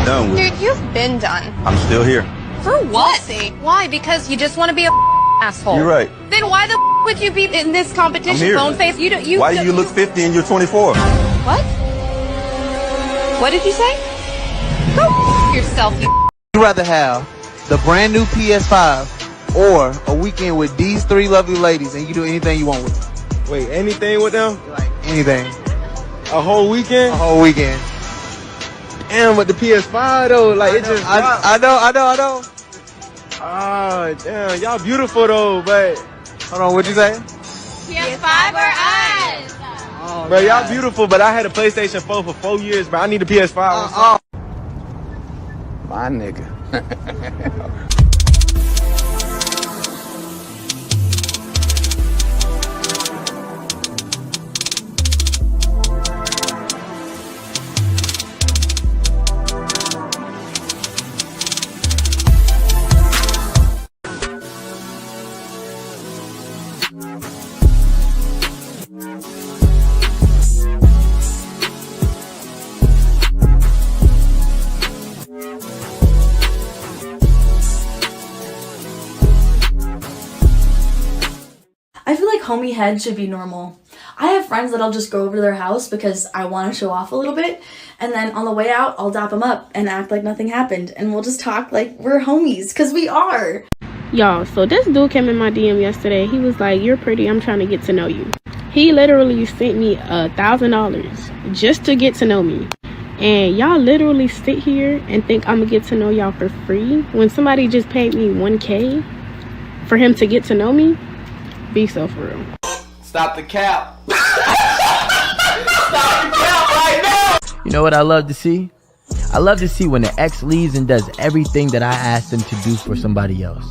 done with. Dude, you've been done. I'm still here. For what? Why? Because you just want to be a asshole. You're right. Then why the would you be in this competition? Bone face. Why do you look 50 and you're 24? What? What did you say? Go yourself, you. Would you rather have the brand new PS5 or a weekend with these three lovely ladies and you do anything you want with them? Wait, anything with them? Like anything. A whole weekend? A whole weekend. Damn, with the PS5 though, like it just. I know. Ah, damn, y'all beautiful though, but. Hold on, what'd you say? PS5 or us? Oh, bro, y'all beautiful, but I had a PlayStation 4 for 4 years, but I need a PS5. My nigga. I feel like homie head should be normal. I have friends that I'll just go over to their house because I want to show off a little bit, and then on the way out, I'll dap them up and act like nothing happened, and we'll just talk like we're homies, because we are. Y'all, so this dude came in my DM yesterday. He was like, "You're pretty, I'm trying to get to know you." He literally sent me $1,000 just to get to know me. And y'all literally sit here and think I'm gonna get to know y'all for free when somebody just paid me $1K for him to get to know me? Be so for real. Stop the cap. Stop the cap right now. You know what I love to see? I love to see when the ex leaves and does everything that I asked them to do for somebody else.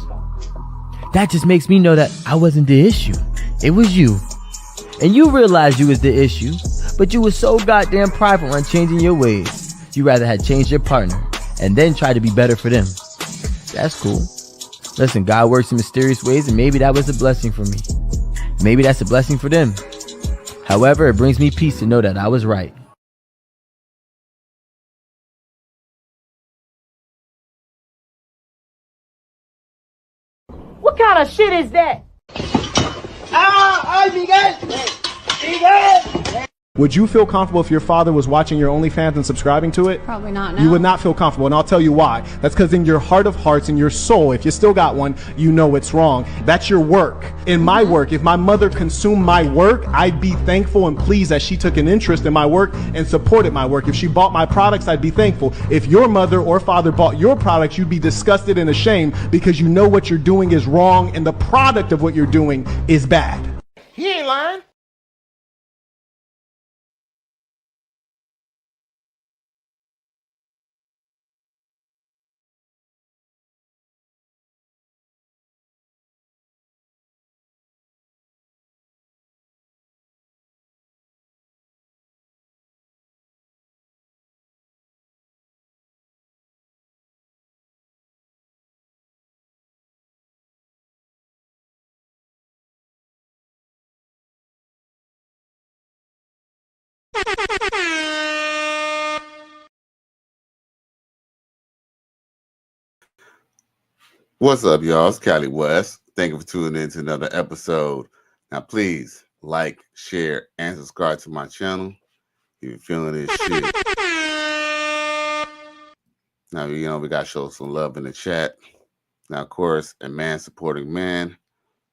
That just makes me know that I wasn't the issue. It was you. And you realized you was the issue, but you was so goddamn prideful on changing your ways. You rather had changed your partner and then try to be better for them. That's cool. Listen, God works in mysterious ways, and maybe that was a blessing for me. Maybe that's a blessing for them. However, it brings me peace to know that I was right. What kind of shit is that? Would you feel comfortable if your father was watching your OnlyFans and subscribing to it? Probably not. No. You would not feel comfortable, and I'll tell you why. That's because in your heart of hearts, in your soul, if you still got one, you know it's wrong. That's your work. In my work, if my mother consumed my work, I'd be thankful and pleased that she took an interest in my work and supported my work. If she bought my products, I'd be thankful. If your mother or father bought your products, you'd be disgusted and ashamed because you know what you're doing is wrong and the product of what you're doing is bad. He ain't lying. What's up, y'all? It's Cali West. Thank you for tuning in to another episode. Now, please like, share, and subscribe to my channel if you're feeling this shit. Now, you know, we got to show some love in the chat. Now, of course, a man supporting man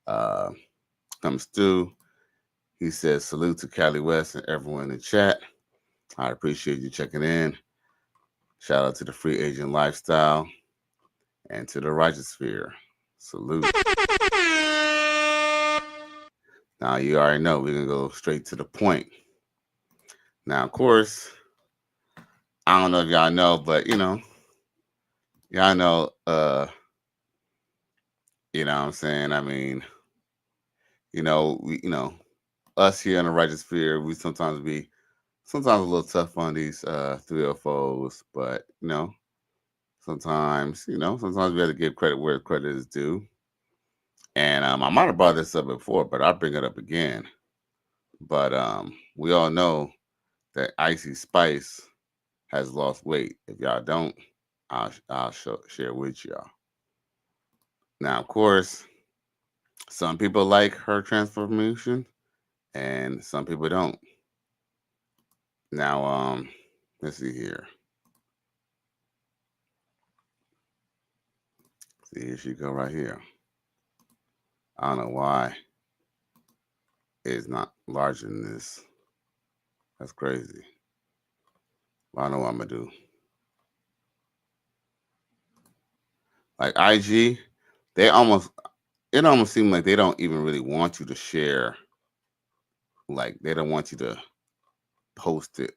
comes through. He says, salute to Cali West and everyone in the chat. I appreciate you checking in. Shout out to the Free Agent Lifestyle. And to the Righteous Sphere, salute. Now, you already know we're going to go straight to the point. Now, of course, I don't know if y'all know, but, you know, y'all know, you know what I'm saying? I mean, us here in the Righteous Sphere, we sometimes a little tough on these 304s, but, sometimes we have to give credit where credit is due. And I might have brought this up before, but I'll bring it up again. But we all know that Ice Spice has lost weight. If y'all don't, I'll share with y'all. Now, of course, some people like her transformation, and some people don't. Now, let's see here. See, here she go right here. I don't know why it's not larger than this. That's crazy. But I know what I'm gonna do. Like IG, it almost seems like they don't even really want you to share. Like they don't want you to post it,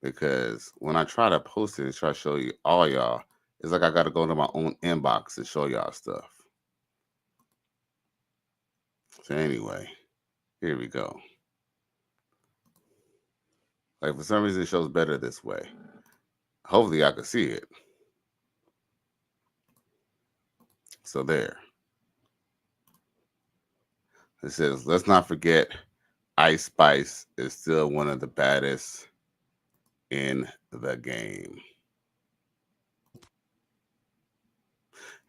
because when I try to post it and try to show you all y'all, it's like I got to go to my own inbox and show y'all stuff. So anyway, here we go. Like for some reason it shows better this way. Hopefully I can see it. So there. It says, let's not forget Ice Spice is still one of the baddest in the game.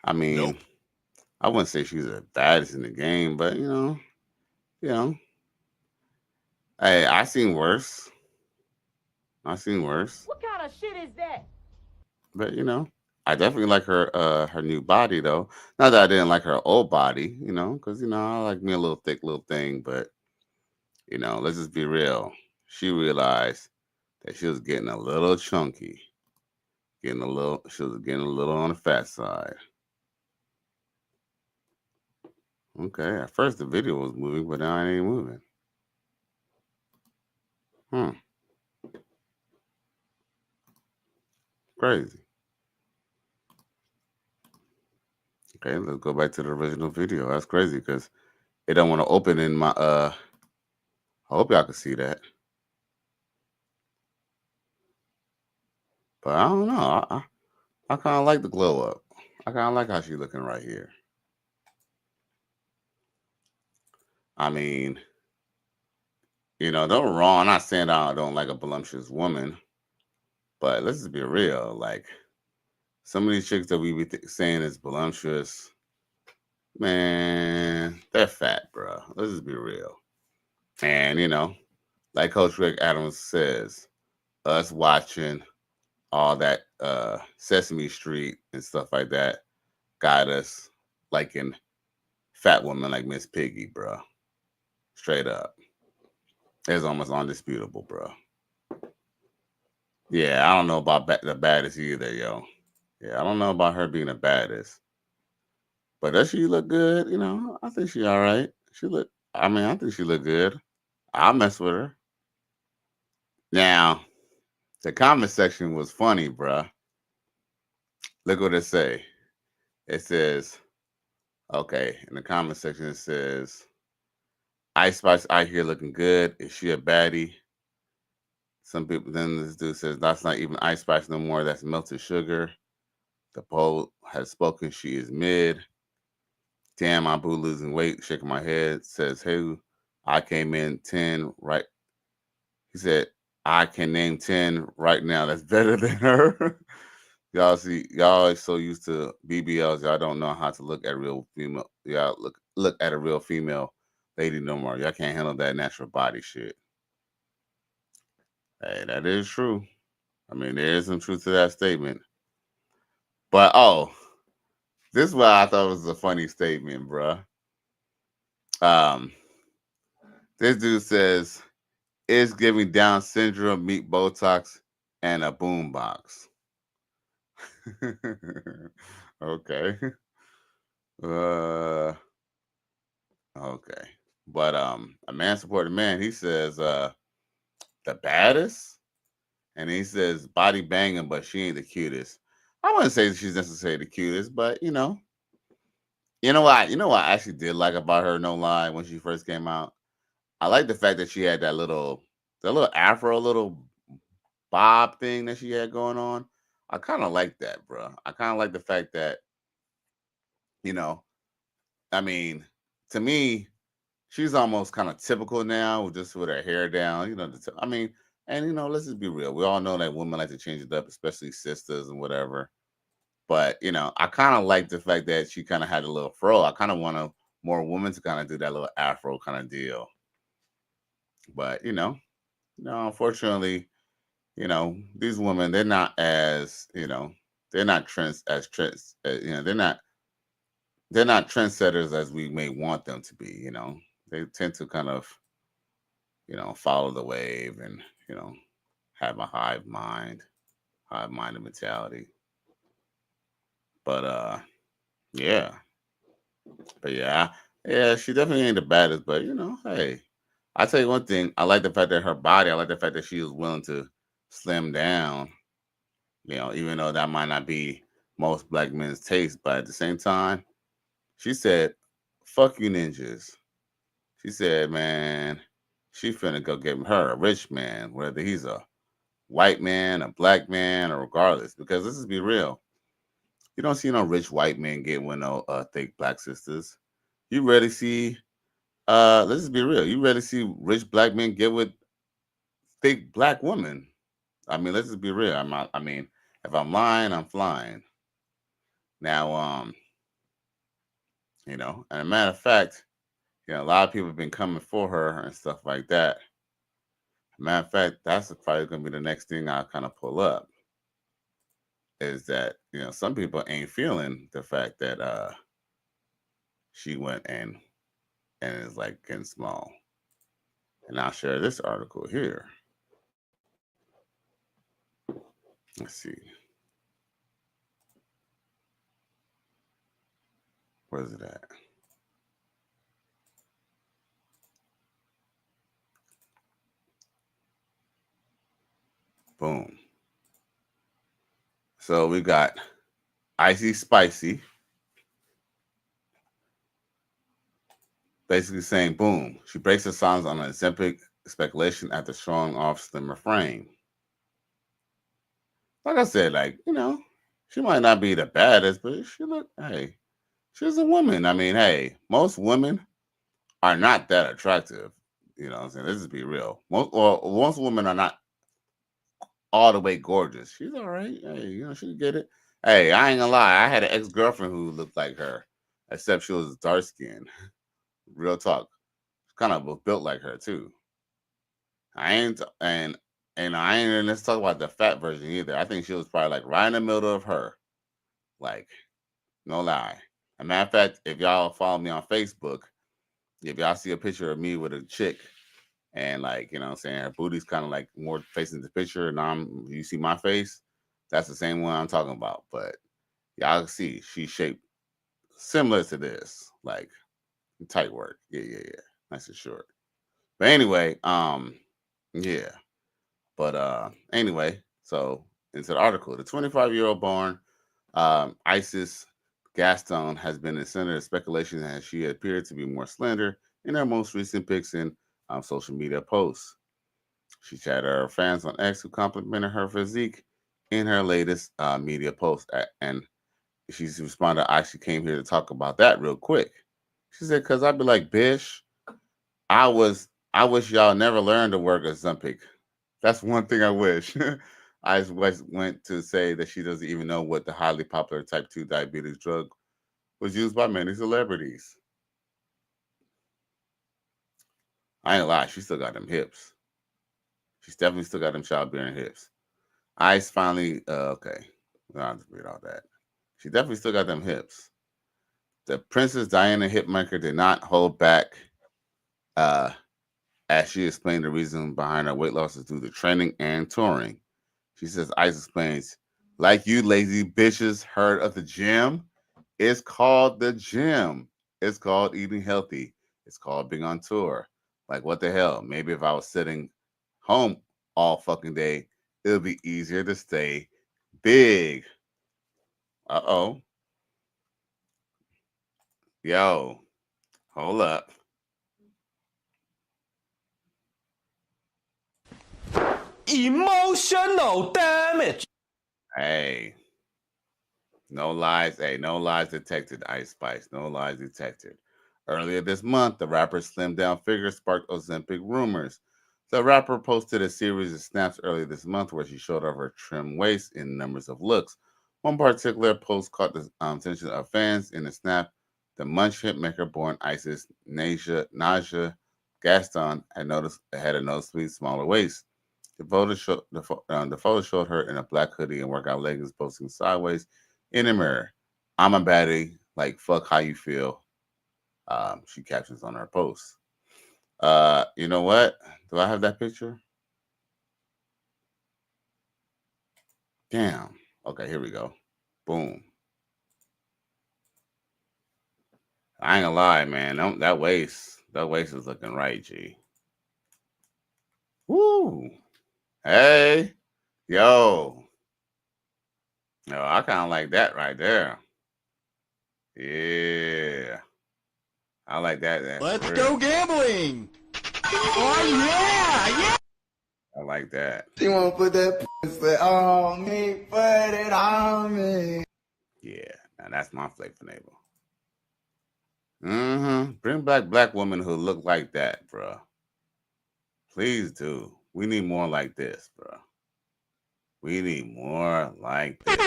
I mean, I wouldn't say she's the baddest in the game, but you know. Hey, I seen worse. What kind of shit is that? But I definitely like her new body though. Not that I didn't like her old body, because I like me a little thick little thing, but let's just be real. She realized that she was getting a little chunky. She was getting a little on the fat side. Okay, at first the video was moving, but now it ain't moving. Crazy. Okay, let's go back to the original video. That's crazy because it don't want to open in my I hope y'all can see that. But I don't know. I kind of like the glow up. I kind of like how she's looking right here. I mean, don't get me wrong. I'm not saying I don't like a voluptuous woman, but let's just be real. Like some of these chicks that we be saying is voluptuous, man, they're fat, bro. Let's just be real. And like Coach Rick Adams says, us watching all that Sesame Street and stuff like that got us liking fat women like Miss Piggy, bro. Straight up. It's almost undisputable, bro. Yeah, I don't know about the baddest either, yo. Yeah, I don't know about her being the baddest. But does she look good? I think she all right. I think she look good. I'll mess with her. Now, the comment section was funny, bruh. Look what it say. It says, okay, in the comment section it says, Ice Spice out here looking good. Is she a baddie? Some people, then this dude says, that's not even Ice Spice no more. That's melted sugar. The poll has spoken. She is mid. Damn, my boo losing weight. Shaking my head. Says, hey, I came in 10 right. He said, I can name 10 right now. That's better than her. Y'all see, y'all are so used to BBLs, y'all don't know how to look at real female. Y'all look at a real female lady no more. Y'all can't handle that natural body shit. Hey, that is true. I mean, there is some truth to that statement. But this is what I thought was a funny statement, bruh. This dude says, it's giving Down syndrome, meet Botox, and a boombox. Okay. Okay. But a man supported man, he says the baddest, and he says body banging, but she ain't the cutest. I wouldn't say she's necessarily the cutest, but you know what I actually did like about her, no lie, when she first came out. I like the fact that she had that little afro, little bob thing that she had going on. I kind of like that, bro. I kind of like the fact that, I mean, to me, she's almost kind of typical now, just with her hair down. I mean, And let's just be real. We all know that women like to change it up, especially sisters and whatever. But I kind of like the fact that she kind of had a little fro. I kind of want more women to kind of do that little afro kind of deal. But unfortunately, these women, they're not as they're not they're not trendsetters as we may want them to be. They tend to kind of follow the wave and have a hive-minded mentality. But yeah. But yeah, she definitely ain't the baddest. But hey, I tell you one thing. I like the fact that her body. I like the fact that she was willing to slim down. Even though that might not be most black men's taste, but at the same time, she said, "Fuck you, ninjas." She said, "Man, she finna go get her a rich man, whether he's a white man, a black man, or regardless. Because let's just be real. You don't see no rich white men get with no thick black sisters. You rarely see. Let's just be real. You rarely see rich black men get with thick black women. I mean, let's just be real. I mean, if I'm lying, I'm flying. Now, and a matter of fact, a lot of people have been coming for her and stuff like that. Matter of fact, that's probably going to be the next thing I kind of pull up. Is that some people ain't feeling the fact that she went and is like getting small. And I'll share this article here. Let's see. Where's it at? Boom. So we got Icy Spicy basically saying, boom, she breaks her silence on an Ozempic speculation after showing off slimmer frame. Like I said, she might not be the baddest, but hey, she's a woman. I mean, hey, most women are not that attractive. You know what I'm saying? Let's just be real. Most women are not all the way gorgeous. She's all right. Hey, she can get it. Hey, I ain't gonna lie. I had an ex-girlfriend who looked like her, except she was dark skinned. Real talk. Kind of was built like her too. I ain't let's talk about the fat version either. I think she was probably like right in the middle of her. Like, no lie. As a matter of fact, if y'all follow me on Facebook, if y'all see a picture of me with a chick and her booty's kind of like more facing the picture and you see my face, that's the same one I'm talking about. But y'all can see she's shaped similar to this, like tight work. Yeah. Nice and short. But anyway, yeah. But anyway, so into the article, the 25-year-old born Isis Gaston has been the center of speculation as she appeared to be more slender in her most recent pics and social media posts. She chatted her fans on X who complimented her physique in her latest media post. And she's responded, I actually came here to talk about that real quick. She said, because I'd be like, bitch, I wish y'all never learned to work Ozempic. That's one thing I wish. I went to say that she doesn't even know what the highly popular type 2 diabetes drug was used by many celebrities. I ain't lie, she still got them hips. She's definitely still got them childbearing hips. Ice finally, okay. I don't have to read all that. She definitely still got them hips. The Princess Diana hipmaker did not hold back as she explained the reason behind her weight loss is due to training and touring. She says, Ice explains, like you lazy bitches heard of the gym? It's called the gym. It's called eating healthy. It's called being on tour. Like, what the hell? Maybe if I was sitting home all fucking day, it would be easier to stay big. Uh-oh. Yo, hold up. Emotional damage. Hey. No lies. Hey, no lies detected, Ice Spice. No lies detected. Earlier this month, the rapper's slimmed down figure sparked Ozempic rumors. The rapper posted a series of snaps earlier this month where she showed off her trim waist in numbers of looks. One particular post caught the attention of fans. In the snap, the Munch hitmaker born Isis Naja Gaston had a noticeably smaller waist. The photo showed her in a black hoodie and workout leggings posing sideways in the mirror. I'm a baddie, like fuck how you feel. She captions on her post. You know what? Do I have that picture? Damn. Okay, here we go. Boom. I ain't gonna lie, man. That waist is looking right, G. Woo. Hey. Yo. No, I kind of like that right there. Yeah. I like that. Let's go gambling. Oh, yeah. I like that. You want to put that pussy on me, put it on me. Yeah. Now that's my flavor neighbor. Bring back black women who look like that, bro. Please do. We need more like this, bro. We need more like this.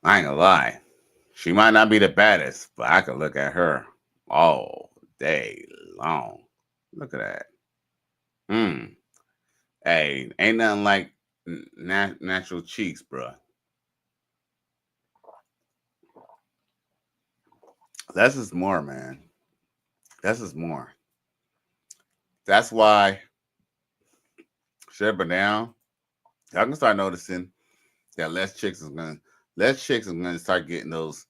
I ain't gonna lie. She might not be the baddest, but I could look at her all day long. Look at that. Hey, ain't nothing like natural cheeks, bro. That's just more, man. That's just more. That's why, shut it down. I can start noticing that less chicks is gonna start getting those.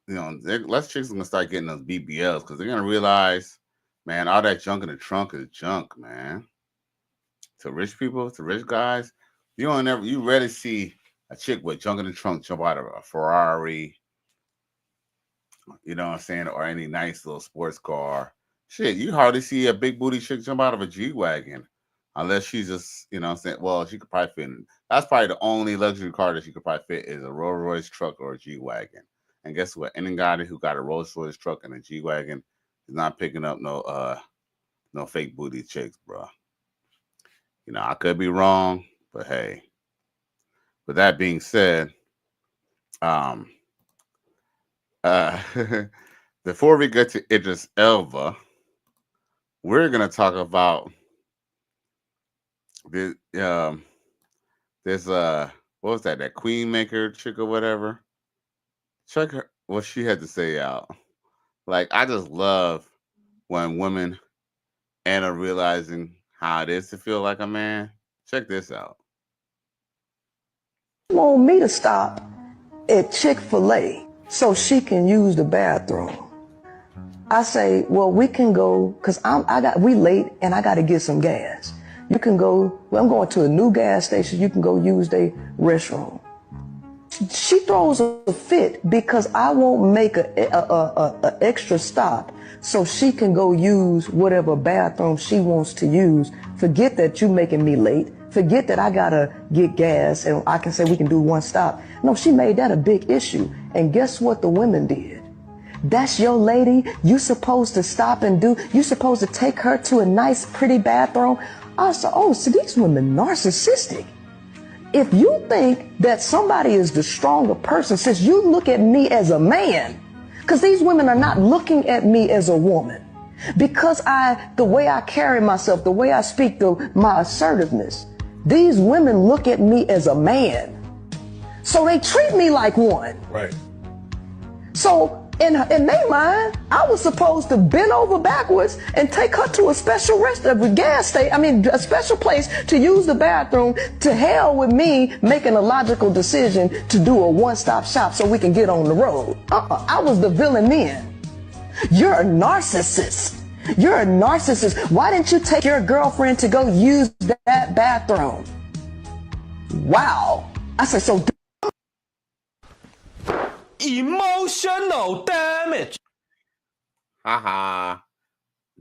Less chicks are gonna start getting those BBLs because they're gonna realize, man, all that junk in the trunk is junk, man. To rich people, to rich guys, you rarely see a chick with junk in the trunk jump out of a Ferrari. You know what I'm saying? Or any nice little sports car. Shit, you hardly see a big booty chick jump out of a G-Wagon. Unless she's just, you know what I'm saying? Well, she could probably fit in. That's probably the only luxury car that she could probably fit is a Rolls Royce truck or a G-Wagon. And guess what? Any guy who got a Rolls Royce truck and a G-Wagon is not picking up no fake booty chicks, bro. I could be wrong, but hey. With that being said, before we get to Idris Elba, we're gonna talk about this. What was that? That Queen Maker chick or whatever. Check her what she had to say out. Like, I just love when women end up realizing how it is to feel like a man. Check this out. Want me to stop at Chick-fil-A so she can use the bathroom. I say, well, we can go, because we late and I got to get some gas. You can go, well, I'm going to a new gas station. You can go use their restroom. She throws a fit because I won't make a extra stop so she can go use whatever bathroom she wants to use. Forget that you making me late. Forget that I gotta get gas and I can say we can do one stop. No, she made that a big issue. And guess what the women did? That's your lady. You supposed to stop and do. You supposed to take her to a nice, pretty bathroom. I said, oh, so these women narcissistic. If you think that somebody is the stronger person, since you look at me as a man, because these women are not looking at me as a woman. Because the way I carry myself, the way I speak, my assertiveness, these women look at me as a man. So they treat me like one. Right. So in their mind, I was supposed to bend over backwards and take her to a special a special place to use the bathroom. To hell with me making a logical decision to do a one-stop shop so we can get on the road. I was the villain then. You're a narcissist. You're a narcissist. Why didn't you take your girlfriend to go use that bathroom? Wow. I said, so emotional damage. Haha.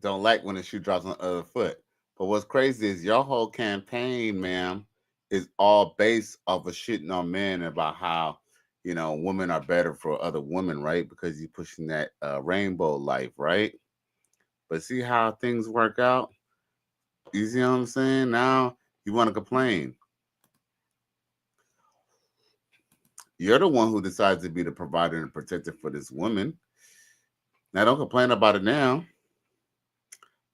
Don't like when the shoe drops on the other foot. But what's crazy is your whole campaign, ma'am, is all based off of shitting on men about how women are better for other women, right? Because you're pushing that rainbow life, right? But see how things work out? You see what I'm saying? Now you want to complain. You're the one who decides to be the provider and protector for this woman. Now don't complain about it now.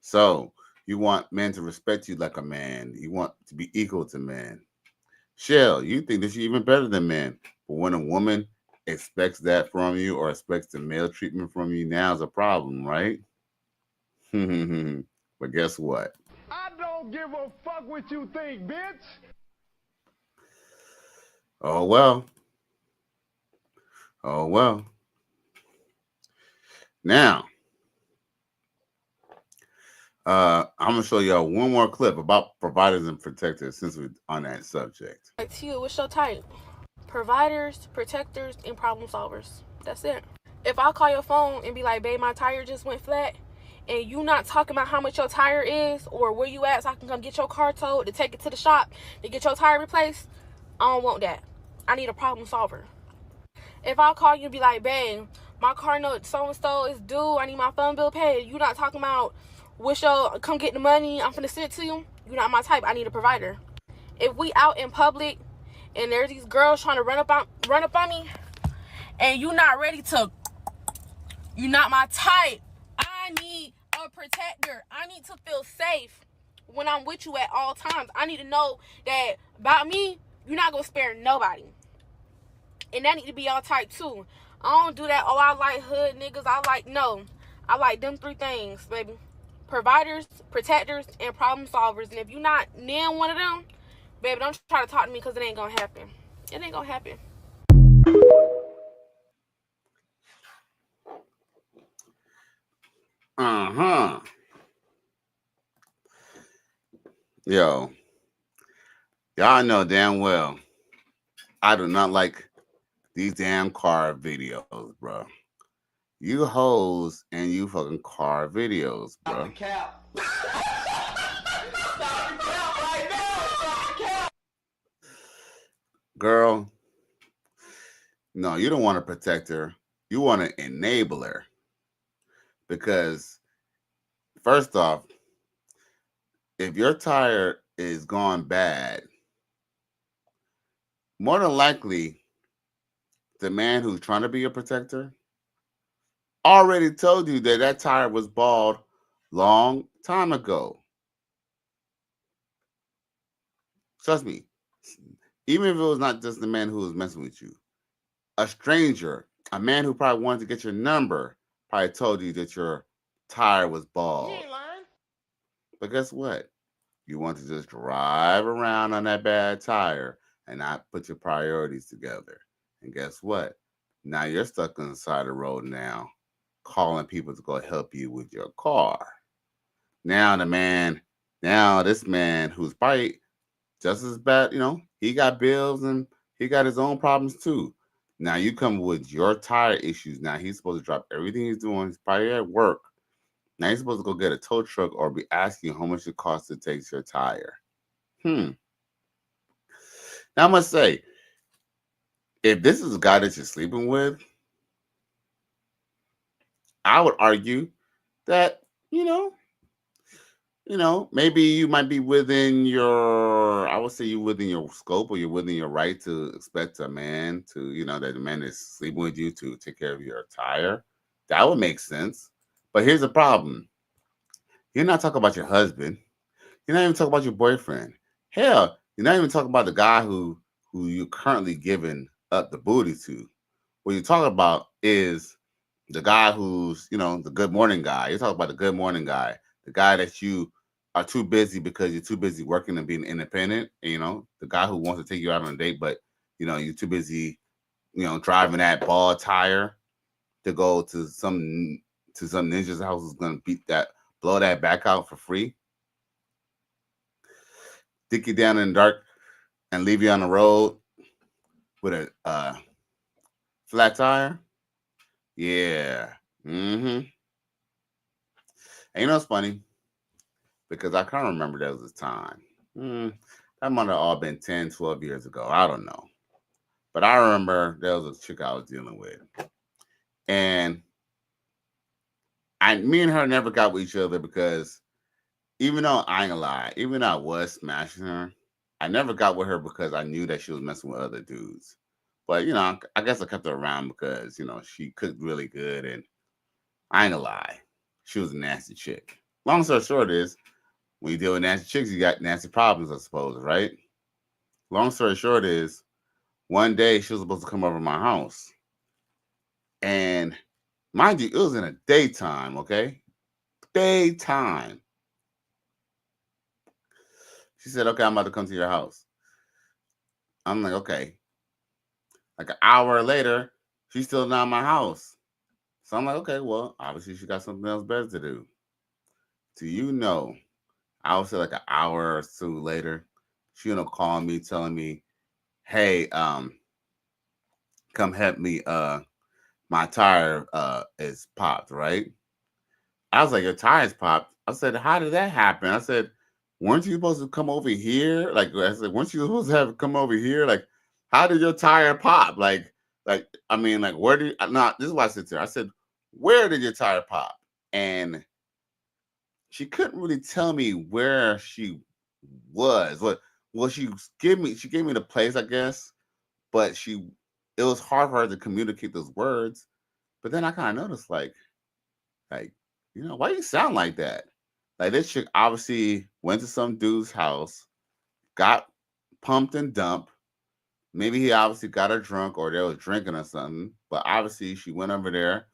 So you want men to respect you like a man. You want to be equal to men. Shell, you think that you're even better than men. But when a woman expects that from you or expects the male treatment from you, now is a problem, right? But guess what? I don't give a fuck what you think, bitch. Oh, well. Oh, well. Now, I'm going to show y'all one more clip about providers and protectors since we're on that subject. Like to you, what's your type? Providers, protectors, and problem solvers. That's it. If I call your phone and be like, babe, my tire just went flat, and you not talking about how much your tire is or where you at so I can come get your car towed to take it to the shop to get your tire replaced, I don't want that. I need a problem solver. If I call you and be like, babe, my car note so-and-so is due, I need my phone bill paid, you not talking about wish your come get the money, I'm finna send it to you, you're not my type. I need a provider. If we out in public and there's these girls trying to run up on me and you not ready to, you're not my type. I need a protector. I need to feel safe when I'm with you at all times. I need to know that about me, you're not gonna spare nobody. And that need to be your type too. I don't do that, oh, I like hood niggas. I like them three things, baby. Providers, protectors, and problem solvers. And if you're not near one of them, baby, don't try to talk to me because it ain't gonna happen. It ain't gonna happen. Uh-huh. Yo, y'all know damn well I do not like these damn car videos, bro. You hoes and you fucking car videos, bro. Girl, no, you don't want a protector. You want an enabler. Because, first off, if your tire is gone bad, more than likely, the man who's trying to be a protector already told you that that tire was bald long time ago. Trust me, even if it was not just the man who was messing with you, a stranger, a man who probably wanted to get your number, probably told you that your tire was bald. You ain't lying. But guess what? You want to just drive around on that bad tire and not put your priorities together. And guess what? Now you're stuck on the side of the road now, calling people to go help you with your car. Now this man who's probably just as bad, he got bills and he got his own problems too. Now you come with your tire issues. Now he's supposed to drop everything he's doing. He's probably at work. Now he's supposed to go get a tow truck or be asking you how much it costs to take your tire. Now I must say, if this is a guy that you're sleeping with, I would argue that, maybe you might be within I would say you're within your scope or you're within your right to expect a man to, that the man is sleeping with you to take care of your tire. That would make sense. But here's the problem. You're not talking about your husband. You're not even talking about your boyfriend. Hell, you're not even talking about the guy who you're currently giving up the booty to. What you're talking about is the guy who's, the good morning guy. You're talking about the good morning guy. The guy that you are too busy because you're too busy working and being independent. The guy who wants to take you out on a date, but, you're too busy, driving that bald tire to go to some ninja's house who's going to blow that back out for free. Stick you down in the dark and leave you on the road with a flat tire. Yeah. And it's funny because I kind of remember that was a time. That might have all been 10, 12 years ago. I don't know. But I remember there was a chick I was dealing with, and me and her never got with each other because even though I ain't gonna lie, even though I was smashing her, I never got with her because I knew that she was messing with other dudes. But I guess I kept her around because she cooked really good, and I ain't gonna lie, she was a nasty chick. Long story short is, when you deal with nasty chicks, you got nasty problems, I suppose, right? Long story short is, one day she was supposed to come over to my house, and mind you, it was in the daytime, okay? Daytime. She said, okay, I'm about to come to your house. I'm like, okay. Like an hour later, she's still not in my house. So I'm like, okay, well, obviously she got something else better to do. Do you know, I would say like an hour or two later, she gonna call me telling me, hey, come help me, my tire is popped, right? I was like, your tire's popped. I said, how did that happen? I said, weren't you supposed to come over here? Like, I said, weren't you supposed to have come over here? Like, how did your tire pop? I mean, like, where did not? This is why I said to her. I said, where did your tire pop? And she couldn't really tell me where she was. Well, she gave me the place, I guess, but it was hard for her to communicate those words. But then I kind of noticed, like, why you sound like that? Like, this chick obviously went to some dude's house, got pumped and dumped. Maybe he obviously got her drunk, or they was drinking or something. But obviously she went over there,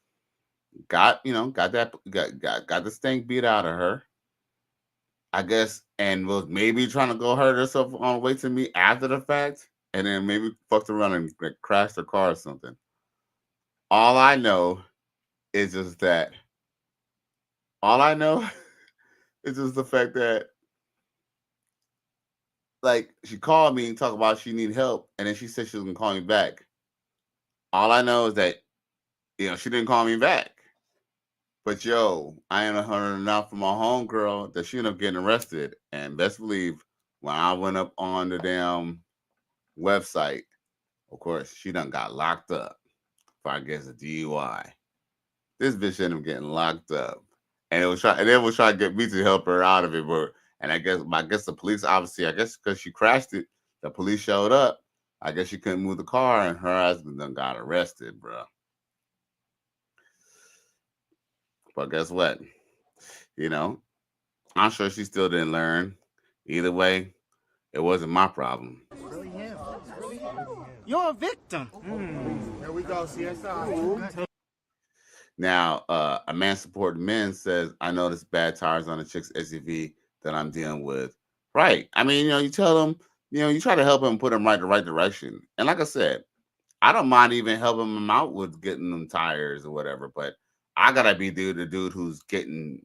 got the stink beat out of her, I guess, and was maybe trying to go hurt herself on the way to me after the fact, and then maybe fucked around and crashed her car or something. All I know is just that. All I know is just the fact that, like, she called me and talked about she need help, and then she said she was gonna call me back. All I know is that, she didn't call me back. But I ain't heard enough from my homegirl that she ended up getting arrested. And best believe, when I went up on the damn website, of course, she done got locked up for, I guess, a DUI. This bitch ended up getting locked up, and they was trying to get me to help her out of it. And I guess the police, obviously, I guess because she crashed it, the police showed up. I guess she couldn't move the car, and her husband done got arrested, bro. But guess what? I'm sure she still didn't learn. Either way, it wasn't my problem. You're a victim. Here we go, CSI. Now, a man supporting men says, I noticed bad tires on the chick's SUV that I'm dealing with. Right. I mean, you tell them, you try to help him put him the right direction. And like I said, I don't mind even helping him out with getting them tires or whatever, but I gotta be the dude who's getting,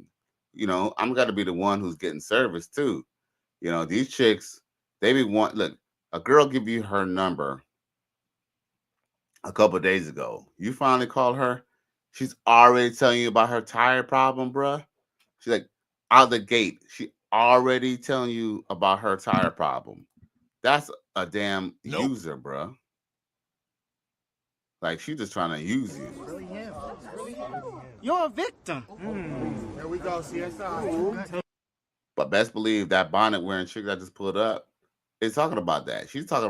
I'm gotta be the one who's getting service too. These chicks, look, a girl give you her number a couple of days ago. You finally call her, she's already telling you about her tire problem, bruh. She's like, out the gate, she already telling you about her tire problem. That's a damn user, bruh. Like, she just trying to use you. You're a victim. Here we go, CSI. But best believe that bonnet wearing chick that just pulled up is talking about that. She's not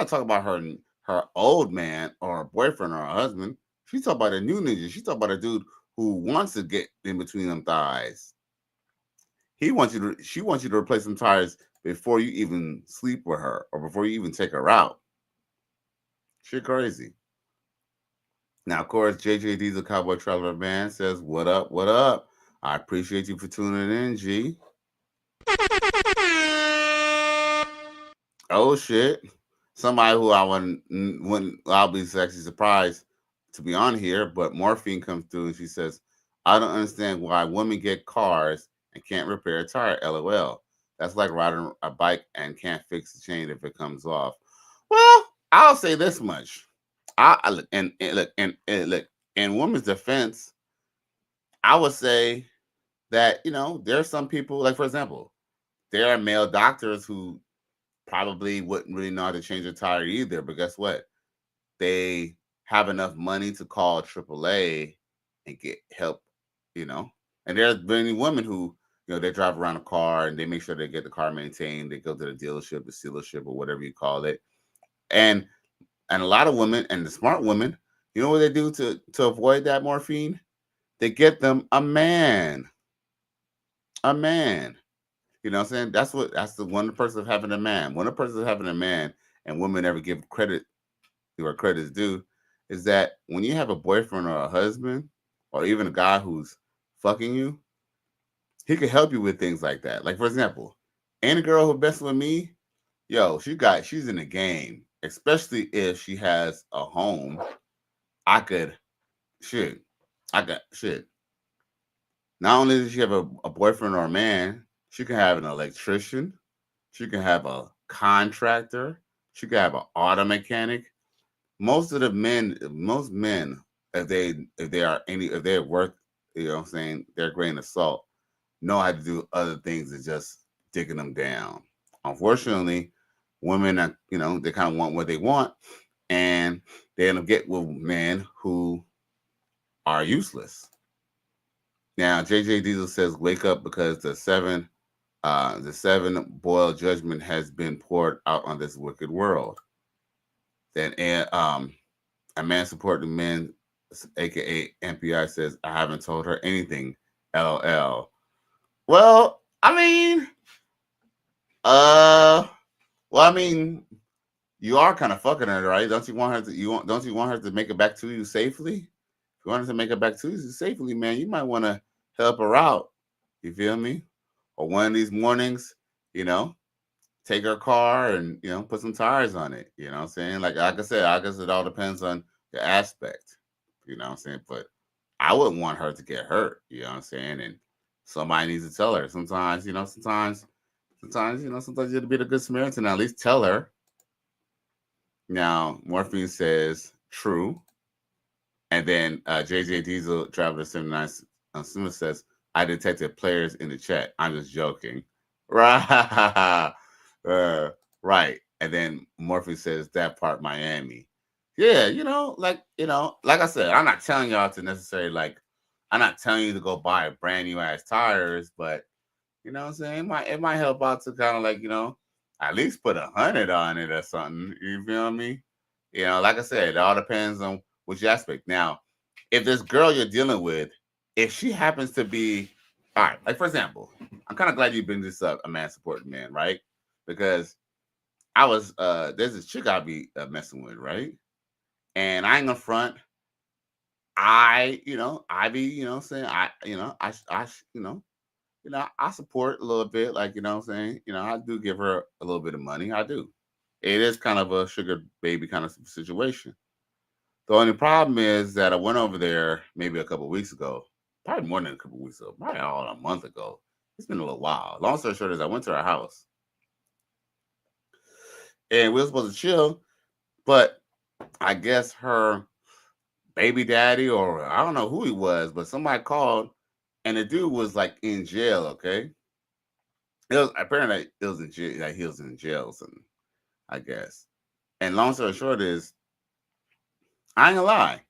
talking about her old man or her boyfriend or her husband. She's talking about a new ninja. She's talking about a dude who wants to get in between them thighs. She wants you to replace some tires before you even sleep with her or before you even take her out. Shit crazy. Now, of course, JJ Diesel Cowboy Traveler Band says, what up, what up? I appreciate you for tuning in, G. Oh, shit. Somebody who I'll be actually surprised to be on here, but Morphine comes through and she says, I don't understand why women get cars and can't repair a tire, LOL. That's like riding a bike and can't fix the chain if it comes off. Well, I'll say this much. Look, in women's defense, I would say that, there are some people, like, for example, there are male doctors who probably wouldn't really know how to change a tire either. But guess what? they have enough money to call AAA and get help, you know. And there's many women who, they drive around a car and they make sure they get the car maintained. They go to the dealership, the dealership, or whatever you call it. And a lot of women, and the smart women, you know what they do to avoid that morphine? They get them a man. A man. You know what I'm saying? That's the one person of having a man. One person of having a man, and women never give credit where credit is due, is that when you have a boyfriend or a husband, or even a guy who's fucking you, he can help you with things like that. Like, for example, any girl who messing with me, she's in the game. Especially if she has a home. I got shit. Not only does she have a boyfriend or a man, she can have an electrician. She can have a contractor. She can have an auto mechanic. Most men, if they're worth, their grain of salt, know how to do other things than just digging them down. Unfortunately, women are, they kind of want what they want, and they end up getting with men who are useless. Now, JJ Diesel says, "Wake up, because the seven boil judgment has been poured out on this wicked world." Then, a man supporting men, aka MPI, says, "I haven't told her anything." LOL. Well, you are kind of fucking her, right? Don't you want her to make it back to you safely? If you want her to make it back to you safely, man, you might want to help her out. You feel me? Or one of these mornings, take her car and put some tires on it. You know what I'm saying? Like I said, I guess it all depends on the aspect. You know what I'm saying? But I wouldn't want her to get hurt. You know what I'm saying? And somebody needs to tell her. Sometimes you have to be the good Samaritan. At least tell her. Now, Morphine says true. And then JJ Diesel, Traveler 79, says, "I detected players in the chat. I'm just joking." Right. Right. And then Morphine says, "That part Miami." Yeah, like I said, I'm not telling y'all to necessarily, I'm not telling you to go buy brand new ass tires, but you know what I'm saying? It might help out to kind of at least put 100 on it or something. You feel me? Like I said, it all depends on which aspect. Now, if this girl you're dealing with, if she happens to be, all right, like for example, I'm kind of glad you bring this up, a man supporting man, right? Because I was, there's this chick I be messing with, right? And I ain't gonna front. I support a little bit, I do give her a little bit of money. I do. It is kind of a sugar baby kind of situation. The only problem is that I went over there maybe a couple of weeks ago, probably more than a couple of weeks ago, probably all a month ago. It's been a little while. Long story short is I went to her house and we were supposed to chill, but I guess her baby daddy, or I don't know who he was, but somebody called and the dude was in jail. Okay. Apparently it was in jail, he was in jail or something, I guess. And long story short is, I ain't gonna lie,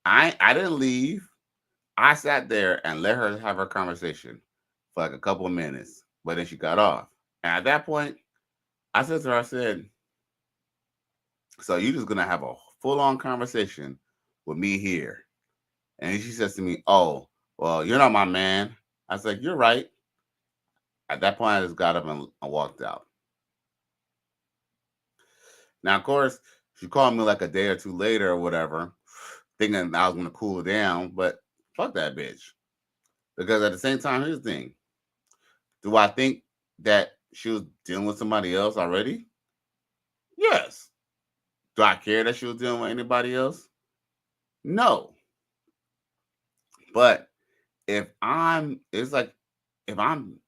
I didn't leave. I sat there and let her have her conversation for a couple of minutes, but then she got off. And at that point, I said to her, I said, "So you just gonna have a full-on conversation with me here?" And she says to me, "Oh, well, you're not my man." I was like, "You're right." At that point, I just got up and walked out. Now, of course, she called me a day or two later or whatever, thinking I was going to cool her down, but fuck that bitch. Because at the same time, here's the thing. Do I think that she was dealing with somebody else already? Yes. Do I care that she was dealing with anybody else? No. But if I'm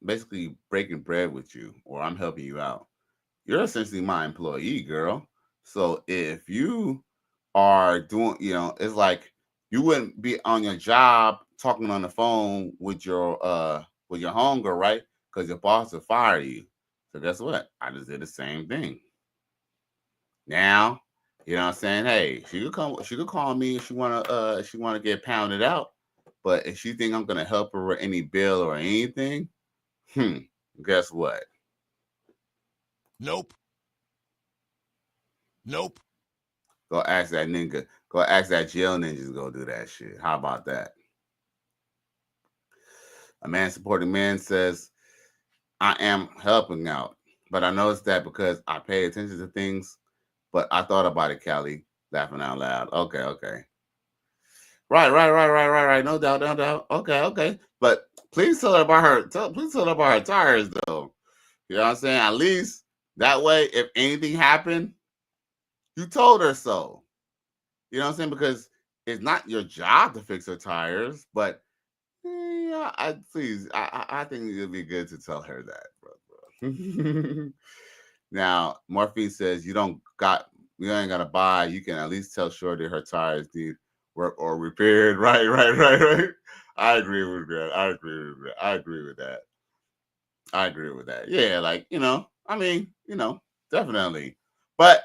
basically breaking bread with you or I'm helping you out, you're essentially my employee, girl. So if you are doing, it's like you wouldn't be on your job talking on the phone with your homegirl, right? Because your boss will fire you. So guess what? I just did the same thing. Now, You know what I'm saying? Hey, she could call me if she wanna get pounded out. But if she think I'm gonna help her with any bill or anything, guess what? Nope. Nope. Go ask that nigga. Go ask that jail ninja to go do that shit. How about that? A man supporting man says, I am helping out, but I noticed that because I pay attention to things, but I thought about it, Callie, laughing out loud. Okay. Right. No doubt. Okay. But please tell her about please tell her about her tires, though. You know what I'm saying? At least that way, if anything happened, you told her so. You know what I'm saying? Because it's not your job to fix her tires, but yeah, I think it would be good to tell her that, bro. Now, Morphine says you ain't gotta buy. You can at least tell Shorty her tires need work or repaired. Right. I agree with that. I agree with that. Yeah, like, definitely. But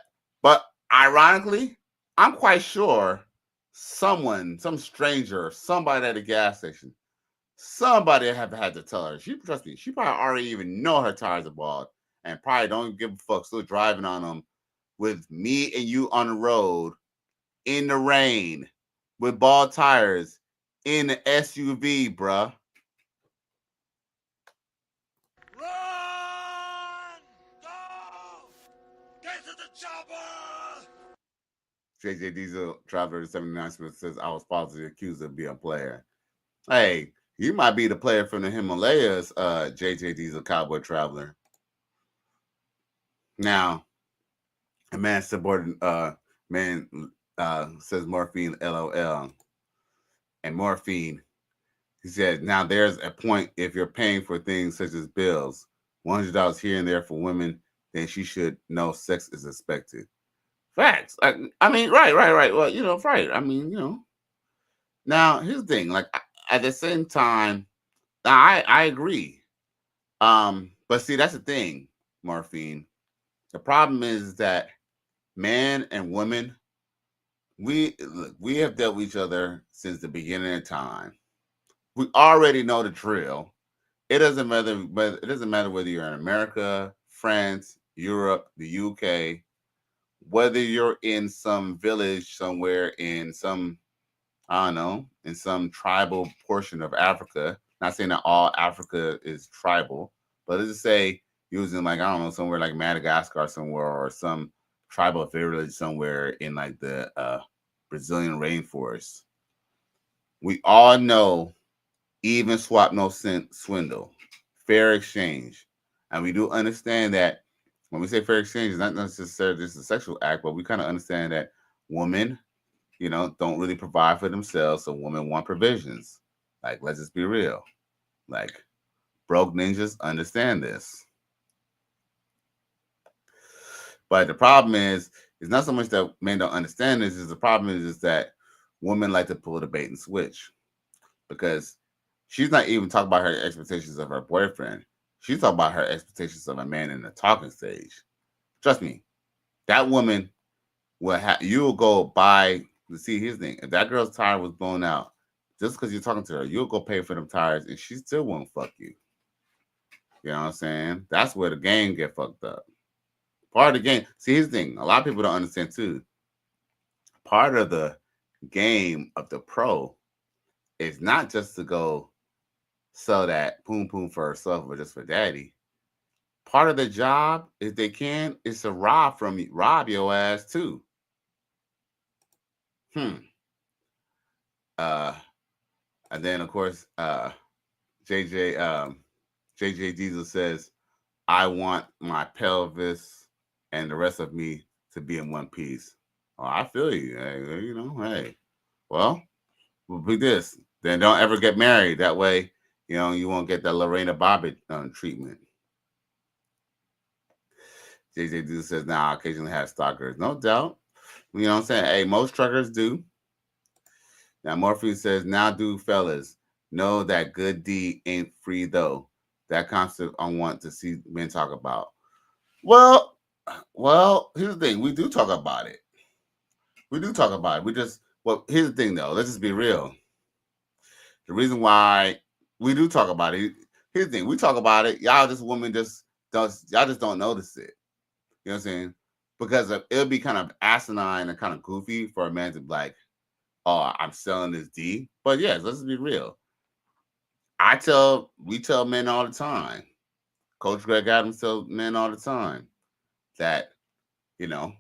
ironically, I'm quite sure some stranger, somebody at a gas station, somebody have had to tell her. Trust me, she probably already even know her tires are bald and probably don't give a fuck, still driving on them with me and you on the road in the rain with bald tires in the SUV, bruh. JJ Diesel Traveler 79 Smith says I was falsely accused of being a player. Hey, you might be the player from the Himalayas, JJ Diesel Cowboy Traveler. Now, a man supporting says Morphine LOL. And Morphine, he said, now there's a point if you're paying for things such as bills, $100 here and there for women, then she should know sex is expected. Facts. Right. Well, right. Now here's the thing. Like at the same time, I agree. But see, that's the thing, Morphine. The problem is that man and women, we have dealt with each other since the beginning of time. We already know the drill. It doesn't matter whether you're in America, France, Europe, the UK, whether you're in some village somewhere in some, I don't know, in some tribal portion of Africa. Not saying that all Africa is tribal, but let's just say using like, I don't know, somewhere like Madagascar somewhere or some tribal village somewhere in like the Brazilian rainforest. We all know even swap no swindle, fair exchange. And we do understand that when we say fair exchange, it's not necessarily just a sexual act, but we kind of understand that women, don't really provide for themselves, so women want provisions. Like, let's just be real. Like, broke ninjas understand this. But the problem is, it's not so much that men don't understand this, is the problem is that women like to pull the bait and switch. Because she's not even talking about her expectations of her boyfriend. She's talking about her expectations of a man in the talking stage. Trust me, that woman you'll go buy. See, here's the thing: if that girl's tire was blown out, just because you're talking to her, you'll go pay for them tires, and she still won't fuck you. You know what I'm saying? That's where the game get fucked up. Part of the game. See, here's the thing: a lot of people don't understand too. Part of the game of the pro is not just to go sell that poom poom for herself or just for daddy. Part of the job, if they can, is to rob your ass too. And then of course, JJ Diesel says, I want my pelvis and the rest of me to be in one piece. Oh, I feel you. Hey. Well, we'll do this. Then don't ever get married. That way, you won't get that Lorena Bobbitt treatment. JJ Diesel says, now I occasionally have stalkers. No doubt. You know what I'm saying? Hey, most truckers do. Now, Morphine says, now do fellas know that good deed ain't free, though. That concept I want to see men talk about. Well, here's the thing. We do talk about it. We do talk about it. We just, well, here's the thing though. Let's just be real. The reason why we do talk about it, here's the thing. We talk about it. Y'all, this woman y'all just don't notice it. You know what I'm saying? Because it'll be kind of asinine and kind of goofy for a man to be like, oh, I'm selling this D. But yes, let's be real. We tell men all the time. Coach Greg Adams tells men all the time that, you know,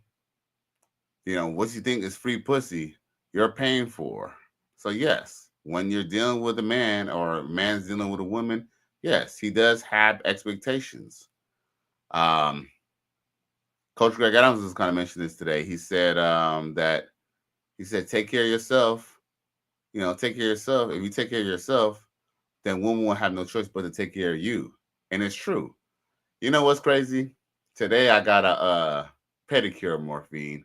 what you think is free pussy, you're paying for. So yes, when you're dealing with a man or a man's dealing with a woman, yes, he does have expectations. Coach Greg Adams was kind of mentioned this today. He said take care of yourself. Take care of yourself. If you take care of yourself, then women will have no choice but to take care of you. And it's true. You know what's crazy? Today I got a pedicure, Morphine.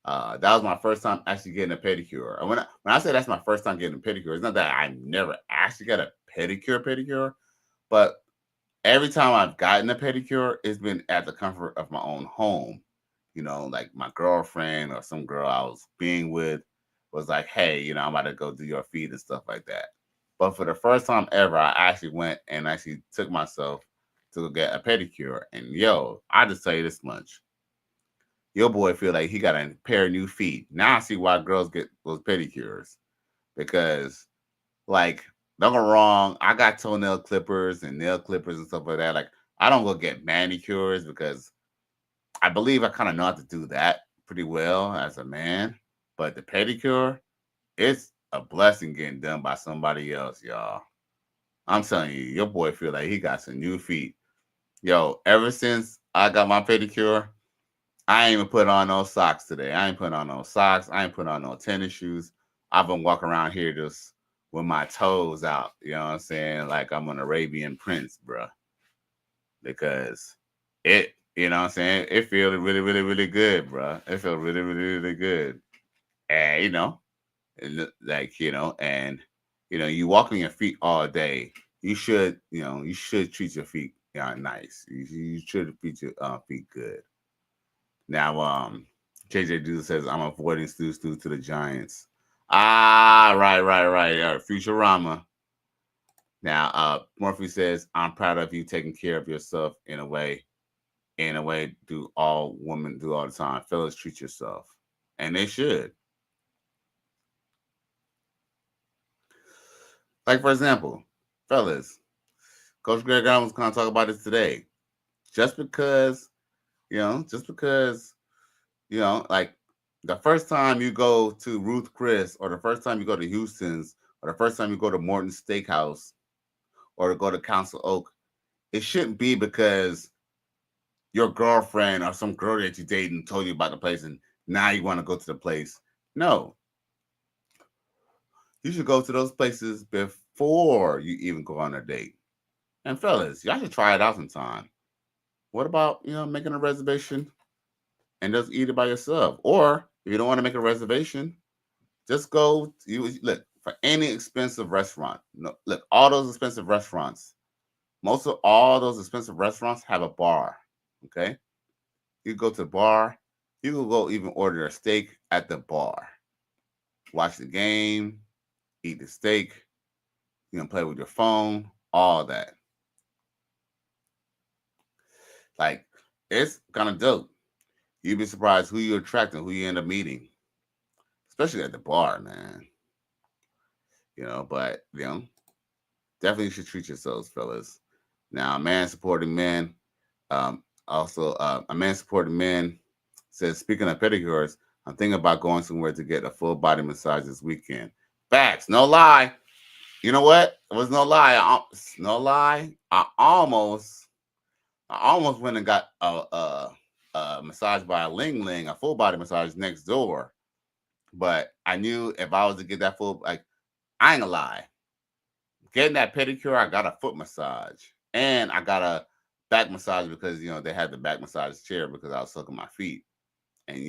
That was my first time actually getting a pedicure. And when I say that's my first time getting a pedicure, it's not that I never actually got a pedicure, but every time I've gotten a pedicure, it's been at the comfort of my own home. Like my girlfriend or some girl I was being with was like, hey, I'm about to go do your feet and stuff like that. But for the first time ever, I actually went and actually took myself to go get a pedicure. And I just tell you this much. Your boy feel like he got a pair of new feet. Now I see why girls get those pedicures. Because, like, don't get wrong, I got toenail clippers and nail clippers and stuff like that. Like, I don't go get manicures because I believe I kind of know how to do that pretty well as a man. But the pedicure, it's a blessing getting done by somebody else, y'all. I'm telling you, your boy feel like he got some new feet. Yo, ever since I got my pedicure, I ain't even put on no socks today. I ain't put on no socks. I ain't put on no tennis shoes. I've been walking around here just with my toes out. You know what I'm saying? Like I'm an Arabian prince, bro. Because it, you know what I'm saying? It feels really, really, really good, bro. It feels really, really, really good. And, you walk on your feet all day. You should treat your feet nice. You should treat your feet good. Now, JJ Dude says, I'm avoiding Stu to the Giants. Right. Futurama. Now, Murphy says, I'm proud of you taking care of yourself in a way do all women do all the time. Fellas, treat yourself. And they should. Like, for example, fellas, Coach Greg Allen was going to talk about this today. Just because, like the first time you go to Ruth Chris or the first time you go to Houston's or the first time you go to Morton's Steakhouse or to go to Council Oak, it shouldn't be because your girlfriend or some girl that you dated told you about the place and now you want to go to the place. No. You should go to those places before you even go on a date. And fellas, y'all should try it out sometime. What about, making a reservation and just eat it by yourself? Or if you don't want to make a reservation, just go, look, for any expensive restaurant. Look, all those expensive restaurants, most of all those expensive restaurants have a bar, okay? You go to the bar, you can go even order a steak at the bar. Watch the game, eat the steak, play with your phone, all that. Like, it's kind of dope. You'd be surprised who you attract and who you end up meeting. Especially at the bar, man. But, definitely should treat yourselves, fellas. Now, a man supporting men, a man supporting men says, speaking of pedicures, I'm thinking about going somewhere to get a full body massage this weekend. Facts, no lie. You know what? It was no lie. I almost went and got a massage by a Ling Ling, a full body massage next door. But I knew if I was to get that I ain't gonna lie. Getting that pedicure, I got a foot massage. And I got a back massage because, they had the back massage chair because I was sucking my feet. And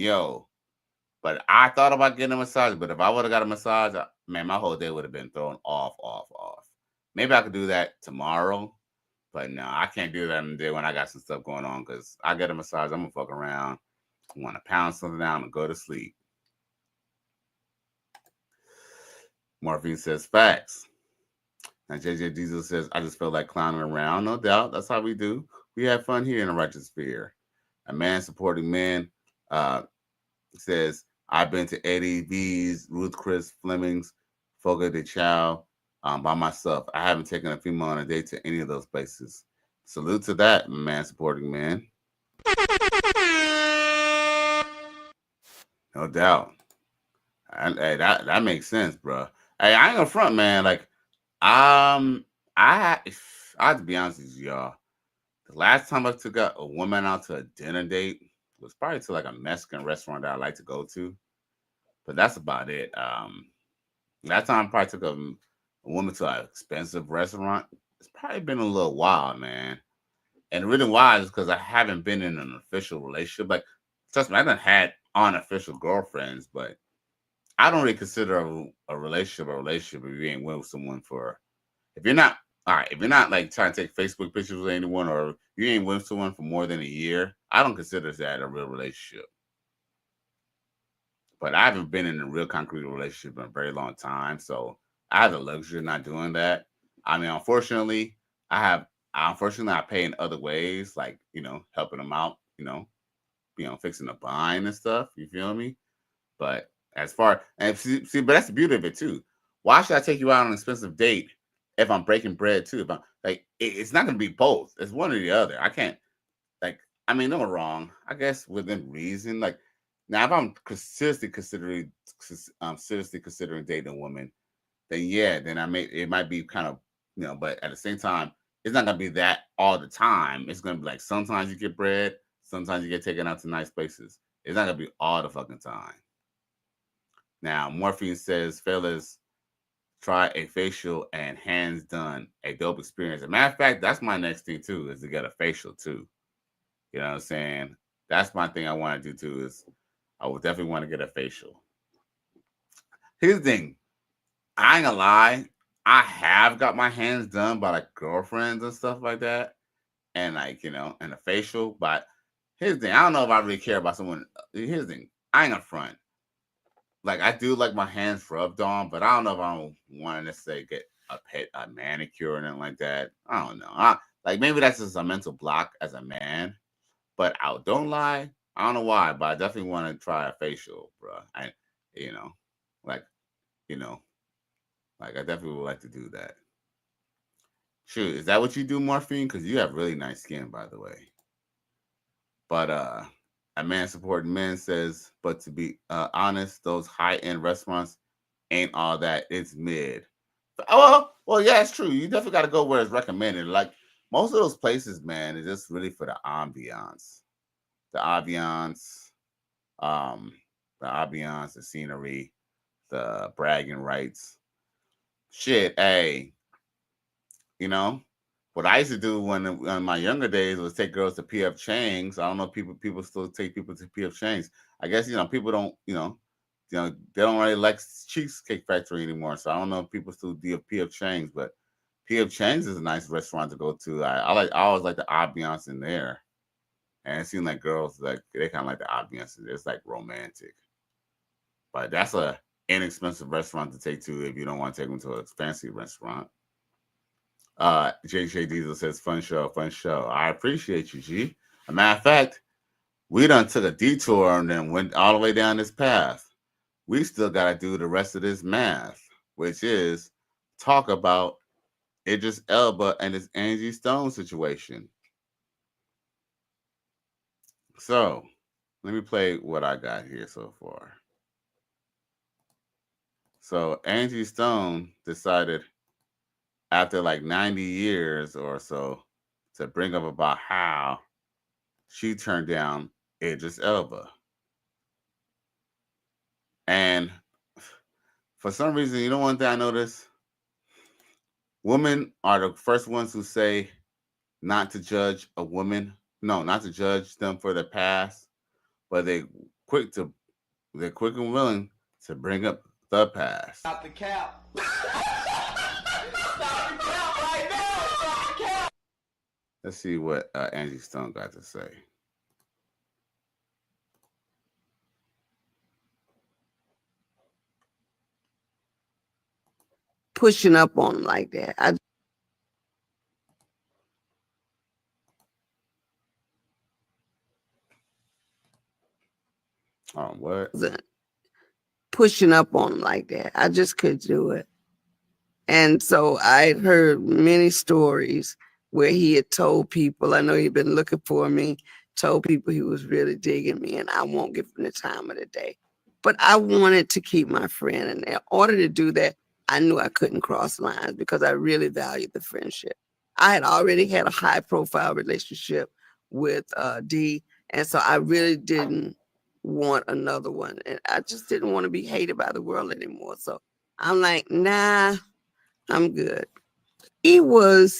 but I thought about getting a massage. But if I would have got a massage, man, my whole day would have been thrown off. Maybe I could do that tomorrow. But no, I can't do that in the day when I got some stuff going on because I get a massage, I'm going to fuck around. I want to pound something down and go to sleep. Morphine says facts. And JJ Diesel says, I just felt like clowning around. No doubt. That's how we do. We have fun here in the righteous sphere. A man supporting men says, I've been to Eddie V's, Ruth Chris Fleming's, Fogo de Chao by myself. I haven't taken a female on a date to any of those places. Salute to that, man supporting man. No doubt. Hey, that makes sense, bro. Hey, I ain't gonna front, man. Like, I have to be honest with y'all. The last time I took a woman out to a dinner date was probably to like a Mexican restaurant that I like to go to, but that's about it. Last time I probably took a woman to an expensive restaurant. It's probably been a little while, man. And the reason why is because I haven't been in an official relationship. Like, trust me, I done had unofficial girlfriends, but I don't really consider a relationship if you ain't with someone for. If you're not like trying to take Facebook pictures with anyone, or you ain't with someone for more than a year, I don't consider that a real relationship. But I haven't been in a real concrete relationship in a very long time, so I have the luxury of not doing that. I mean, unfortunately, I pay in other ways, like, helping them out, fixing the bind and stuff. You feel me? But but that's the beauty of it too. Why should I take you out on an expensive date if I'm breaking bread too? If I'm like, it's not going to be both. It's one or the other. I can't, like, I mean, no wrong. I guess within reason. Like, now if I'm seriously considering dating a woman, then yeah, then it might be kind of, but at the same time, it's not going to be that all the time. It's going to be like, sometimes you get bread, sometimes you get taken out to nice places. It's not going to be all the fucking time. Now, Morphine says, fellas, try a facial and hands done, a dope experience. As a matter of fact, that's my next thing too, is to get a facial too. You know what I'm saying? That's my thing I want to do too, is I would definitely want to get a facial. Here's the thing. I ain't gonna lie. I have got my hands done by like girlfriends and stuff like that. And like, and a facial. But here's the thing. I don't know if I really care about someone. Here's the thing. I ain't gonna front. Like, I do like my hands rubbed on, but I don't know if I want to necessarily get a manicure or anything like that. I don't know. Like, maybe that's just a mental block as a man. But I don't lie. I don't know why, but I definitely want to try a facial, bro. I definitely would like to do that. Shoot, is that what you do, Morphine? Because you have really nice skin, by the way. But a man supporting men says, but to be honest, those high-end restaurants ain't all that. It's mid. Well, yeah, it's true. You definitely got to go where it's recommended. Like, most of those places, man, is just really for the ambiance. The ambiance, the scenery, the bragging rights. Shit, hey, what I used to do in my younger days was take girls to PF Chang's. I don't know if people still take people to PF Chang's. I guess, people don't, they don't really like Cheesecake Factory anymore. So I don't know if people still do PF Chang's, but PF Chang's is a nice restaurant to go to. I always like the ambiance in there. And it seems like girls, like, they kind of like the ambiance. It's like romantic. But that's a inexpensive restaurant to take to if you don't want to take them to a fancy restaurant. JJ Diesel says, fun show. I appreciate you, G. As a matter of fact, we done took a detour and then went all the way down this path. We still got to do the rest of this math, which is talk about Idris Elba and his Angie Stone situation. So, let me play what I got here so far. So, Angie Stone decided, after like 90 years or so, to bring up about how she turned down Idris Elba. And for some reason, one thing I noticed? Women are the first ones who say not to judge a woman. No, not to judge them for their past, but they're quick and willing to bring up the past. Stop the cap. Let's see what Angie Stone got to say. pushing up on him like that. What? Pushing up on him like that. I just couldn't do it. And so I'd heard many stories where he had told people, I know he'd been looking for me, told people he was really digging me, and I won't give him the time of the day. But I wanted to keep my friend. And in order to do that, I knew I couldn't cross lines because I really valued the friendship. I had already had a high profile relationship with D. And so I really didn't want another one. And I just didn't want to be hated by the world anymore. So I'm like, nah, I'm good. He was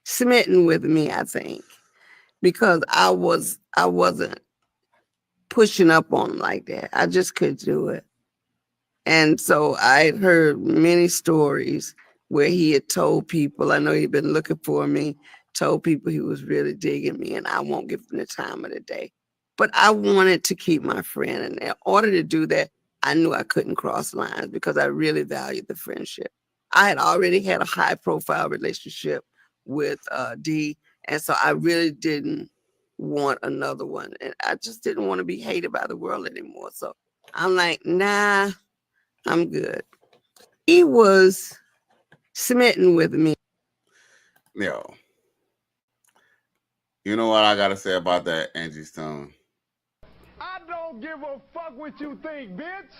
smitten with me, I think, because I wasn't pushing up on him like that. I just couldn't do it. And so I'd heard many stories where he had told people, I know he'd been looking for me, told people he was really digging me, and I won't give him the time of the day. But I wanted to keep my friend. And in order to do that, I knew I couldn't cross lines because I really valued the friendship. I had already had a high profile relationship with D. And so I really didn't want another one. And I just didn't want to be hated by the world anymore. So I'm like, nah, I'm good. He was smitten with me. Yo. You know what I got to say about that, Angie Stone? I don't give a fuck what you think, bitch.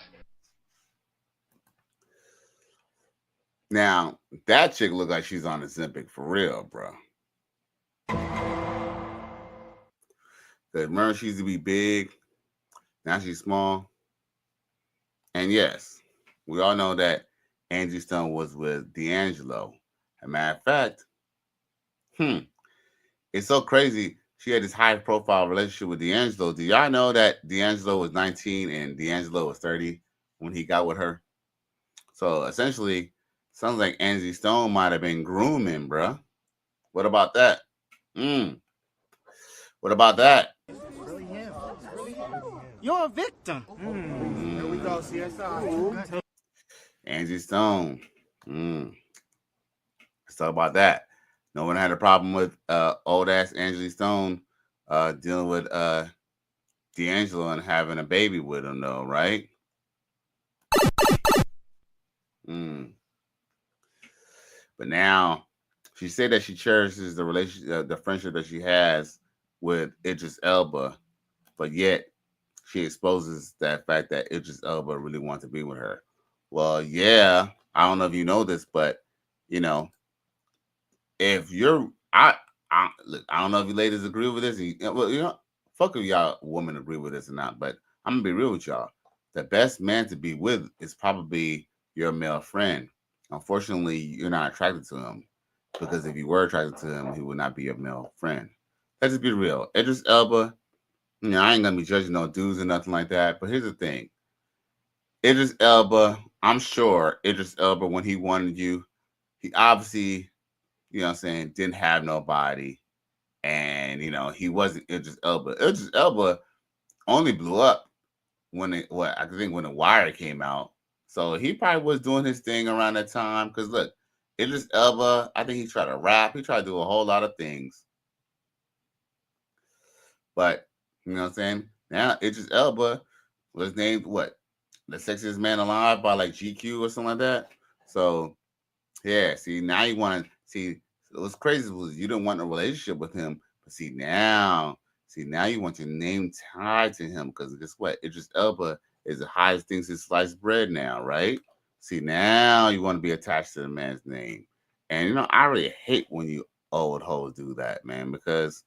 Now, that chick look like she's on Ozempic for real, bro. Remember, she used to be big. Now she's small. And yes, we all know that Angie Stone was with D'Angelo. As a matter of fact, it's so crazy. She had this high-profile relationship with D'Angelo. Do y'all know that D'Angelo was 19 and D'Angelo was 30 when he got with her? So essentially, sounds like Angie Stone might have been grooming, bro. What about that? What about that? You're a victim. Here we go, CSI. Angie Stone. Let's talk about that. No one had a problem with old ass Angie Stone dealing with D'Angelo and having a baby with him, though, right? But now she said that she cherishes the relationship, the friendship that she has with Idris Elba, but yet she exposes that fact that Idris Elba really wants to be with her. Well, yeah, I don't know if you know this, but you know, if you're, look, I don't know if you ladies agree with this. Well, you know, fuck if y'all women agree with this or not, but I'm gonna be real with y'all. The best man to be with is probably your male friend. Unfortunately, you're not attracted to him because if you were attracted to him, he would not be your male friend. Let's just be real. Idris Elba, you know, I ain't gonna be judging no dudes or nothing like that. But here's the thing. Idris Elba, I'm sure Idris Elba, when he wanted you, he obviously, you know what I'm saying, didn't have nobody. And, you know, he wasn't Idris Elba. Idris Elba only blew up when I think when The Wire came out. So he probably was doing his thing around that time. Because look, Idris Elba, I think he tried to rap. He tried to do a whole lot of things. But, you know what I'm saying? Now Idris Elba was named what? The sexiest man alive by like GQ or something like that. So, yeah, see, now you want to see. What's crazy was you didn't want a relationship with him. But see, now you want your name tied to him because guess what? Idris Elba is the highest thing since sliced bread now, right? See, now you want to be attached to the man's name. And, you know, I really hate when you old hoes do that, man, because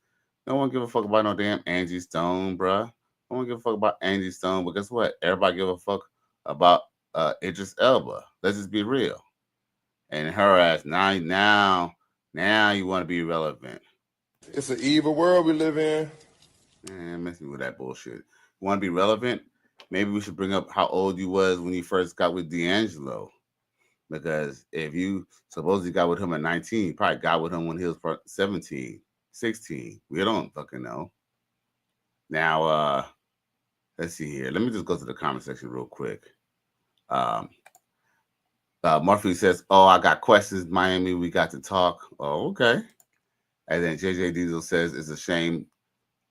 no one give a fuck about no damn Angie Stone, bruh. No one give a fuck about Angie Stone, but guess what? Everybody give a fuck about Idris Elba. Let's just be real. And her ass, now you want to be relevant. It's an evil world we live in. Man, mess me with that bullshit. You want to be relevant? Maybe we should bring up how old you was when you first got with D'Angelo. Because if you supposedly got with him at 19, you probably got with him when he was 17, 16. We don't fucking know. Now, let's see here. Let me just go to the comment section real quick. Murphy says, "Oh, I got questions, Miami. We got to talk." Oh, okay. And then JJ Diesel says, "It's a shame.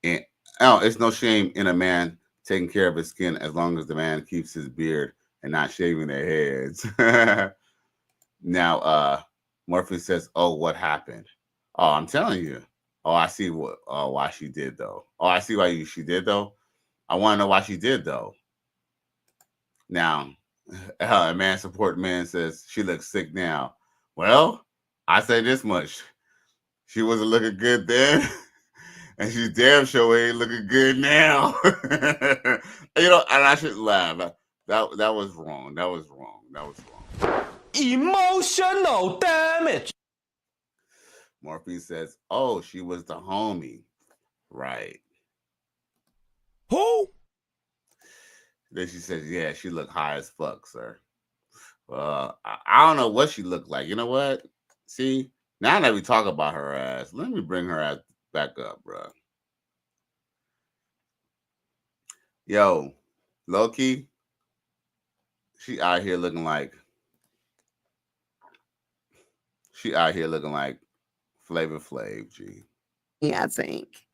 It's no shame in a man taking care of his skin as long as the man keeps his beard and not shaving their heads." Now, Murphy says, "Oh, what happened?" Oh, I'm telling you. Oh, I see why she did though. Oh, I see why she did though. I want to know why she did though. Now, a man support man says she looks sick now. Well, I say this much: she wasn't looking good then, and she's damn sure ain't looking good now. And I shouldn't laugh. That was wrong. That was wrong. That was wrong. Emotional damage. Morphe says, "Oh, she was the homie, right?" Who? Then she says, "Yeah, she looked high as fuck, sir." Well, I don't know what she looked like. You know what? See, now that we talk about her ass, let me bring her ass back up, bro. Yo, Loki, she out here looking like Flavor Flav, G. Yeah, I think.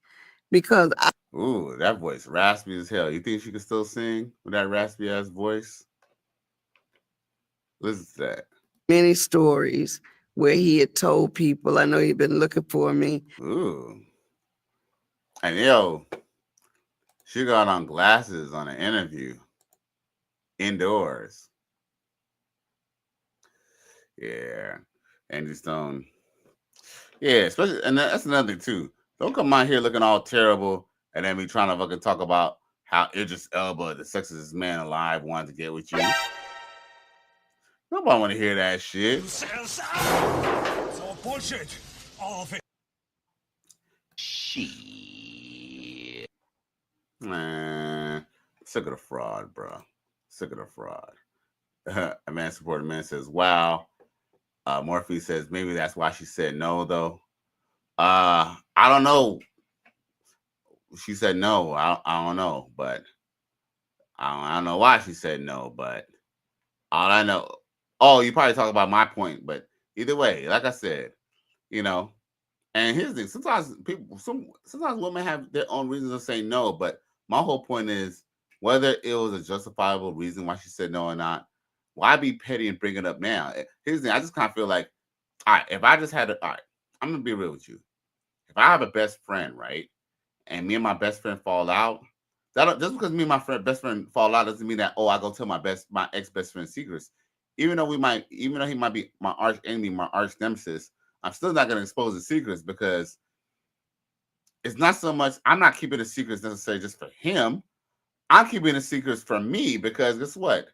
Because Ooh, that voice raspy as hell. You think she can still sing with that raspy ass voice? Listen to that. Many stories where he had told people, I know you've been looking for me. Ooh. And yo, she got on glasses on an interview indoors. Yeah. Angie Stone. Yeah, especially, and that's another thing too. Don't come out here looking all terrible and then be trying to fucking talk about how Idris Elba, the sexiest man alive, wanted to get with you. Nobody want to hear that shit. It's all bullshit. All of it. Shit. Man, sick of the fraud, bro. Sick of the fraud. A man supported man says, "Wow." Morphe says, "Maybe that's why she said no, though." I don't know. She said no. I don't know, but I don't know why she said no. But all I know, oh, you probably talk about my point, but either way, like I said, you know. And here's the thing: sometimes sometimes women have their own reasons to say no. But my whole point is, whether it was a justifiable reason why she said no or not, why be petty and bring it up now? Here's the thing: I just kind of feel like, all right, if I just had all right, I'm gonna be real with you. If I have a best friend, right, and me and my best friend fall out, just because me and my best friend fall out doesn't mean that I go tell my ex best friend secrets. Even though he might be my arch enemy, my arch nemesis, I'm still not gonna expose his secrets because it's not so much. I'm not keeping the secrets necessarily just for him. I'm keeping the secrets for me because guess what?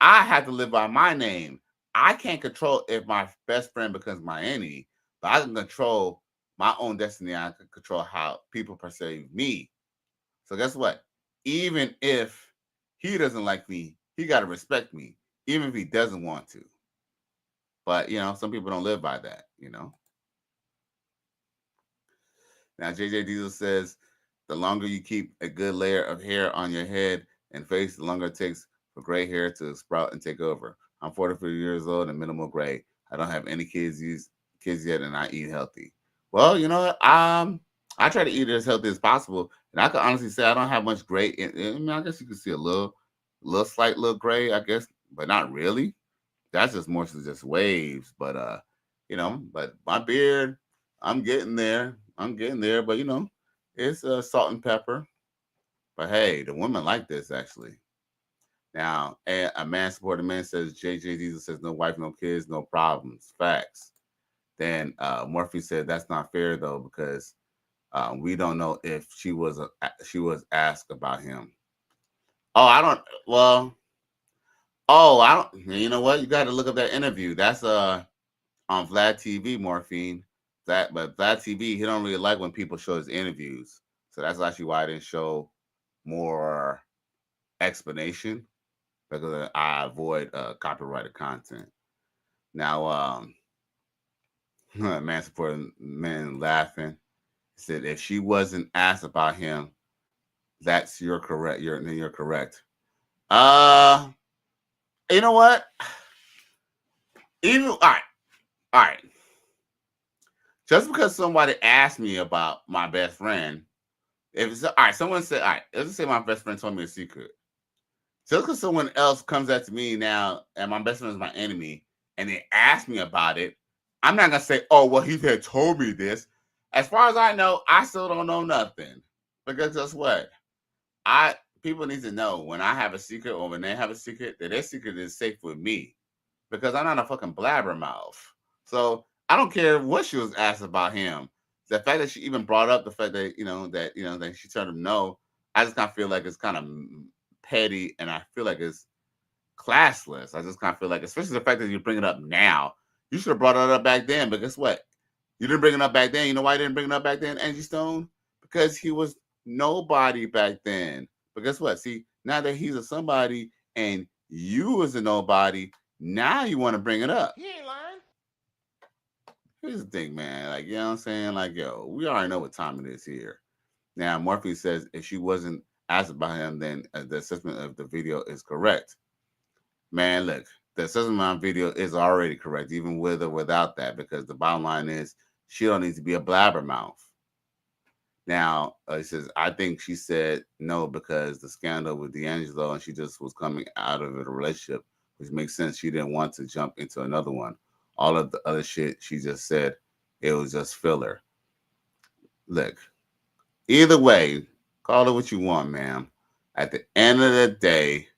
I have to live by my name. I can't control if my best friend becomes my enemy, but I can control my own destiny. I can control how people perceive me. So guess what? Even if he doesn't like me, he got to respect me, even if he doesn't want to. But, some people don't live by that, Now, JJ Diesel says, the longer you keep a good layer of hair on your head and face, the longer it takes for gray hair to sprout and take over. I'm 44 years old and minimal gray. I don't have any kids yet, and I eat healthy. Well, you know what? I try to eat as healthy as possible, and I can honestly say I don't have much gray. I guess you can see a little slight little gray, I guess, but not really. That's just more so just waves. But but my beard, I'm getting there. But it's salt and pepper. But hey, the women like this actually. Now, a man supported man says JJ Diesel says no wife, no kids, no problems. Facts. Then Morphe said that's not fair though because we don't know if she was asked about him. Oh, I don't. Well, I don't. You know what? You got to look up that interview. That's on Vlad TV, Morphine. But Vlad TV, he don't really like when people show his interviews, so that's actually why I didn't show more explanation because I avoid copyrighted content. Now, man supporting men laughing said if she wasn't asked about him, you're correct. You're correct. You know what? Even all right. Just because somebody asked me about my best friend, if it's all right, someone said, all right, let's just say my best friend told me a secret. Just because someone else comes at me now and my best friend is my enemy and they ask me about it, I'm not gonna say, oh, well, he had told me this. As far as I know, I still don't know nothing. Because guess what? People need to know when I have a secret or when they have a secret, that their secret is safe with me. Because I'm not a fucking blabbermouth. So I don't care what she was asked about him. The fact that she even brought up the fact that that she told him no, I just kind of feel like it's kind of petty, and I feel like it's classless. I just kind of feel like, especially the fact that you bring it up now, you should have brought it up back then. But guess what? You didn't bring it up back then. You know why you didn't bring it up back then, Angie Stone? Because he was nobody back then. But guess what? See, now that he's a somebody and you was a nobody, now you want to bring it up. He ain't lying. Here's the thing, man. Like, you know what I'm saying? Like, yo, we already know what time it is here. Now, Murphy says if she wasn't asked about him, then the assessment of the video is correct. Man, look, the assessment on video is already correct, even with or without that, because the bottom line is she don't need to be a blabbermouth. Now, he says, I think she said no because the scandal with D'Angelo and she just was coming out of a relationship, which makes sense. She didn't want to jump into another one. All of the other shit she just said, it was just filler. Look, either way, call it what you want, ma'am. At the end of the day,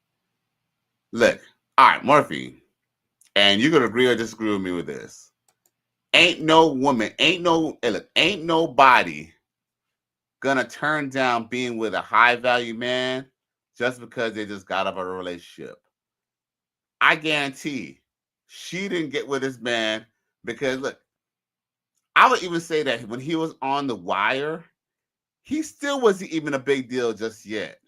look, all right, Murphy, and you could agree or disagree with me with this. Ain't no woman, ain't nobody gonna turn down being with a high value man just because they just got out of a relationship. I guarantee she didn't get with this man because, look, I would even say that when he was on The Wire, he still wasn't even a big deal just yet.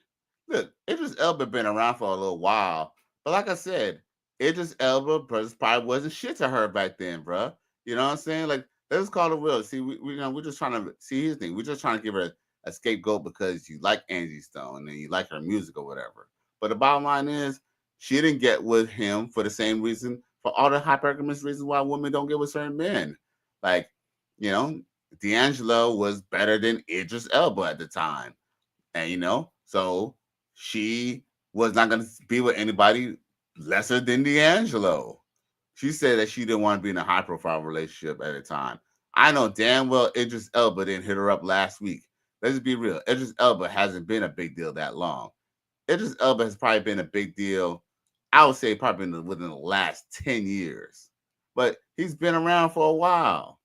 Look, Idris Elba been around for a little while, but like I said, Idris Elba probably wasn't shit to her back then, bro. You know what I'm saying? Like, let's call it real. See, we're just trying to see his thing. We're just trying to give her a scapegoat because you like Angie Stone and you like her music or whatever. But the bottom line is, she didn't get with him for the same reason, for all the hypergamous reasons why women don't get with certain men. Like, you know, D'Angelo was better than Idris Elba at the time. And, so she was not going to be with anybody lesser than D'Angelo. She said that she didn't want to be in a high-profile relationship at the time. I know damn well Idris Elba didn't hit her up last week. Let's just be real. Idris Elba hasn't been a big deal that long. Idris Elba has probably been a big deal, I would say probably within the last 10 years. But he's been around for a while.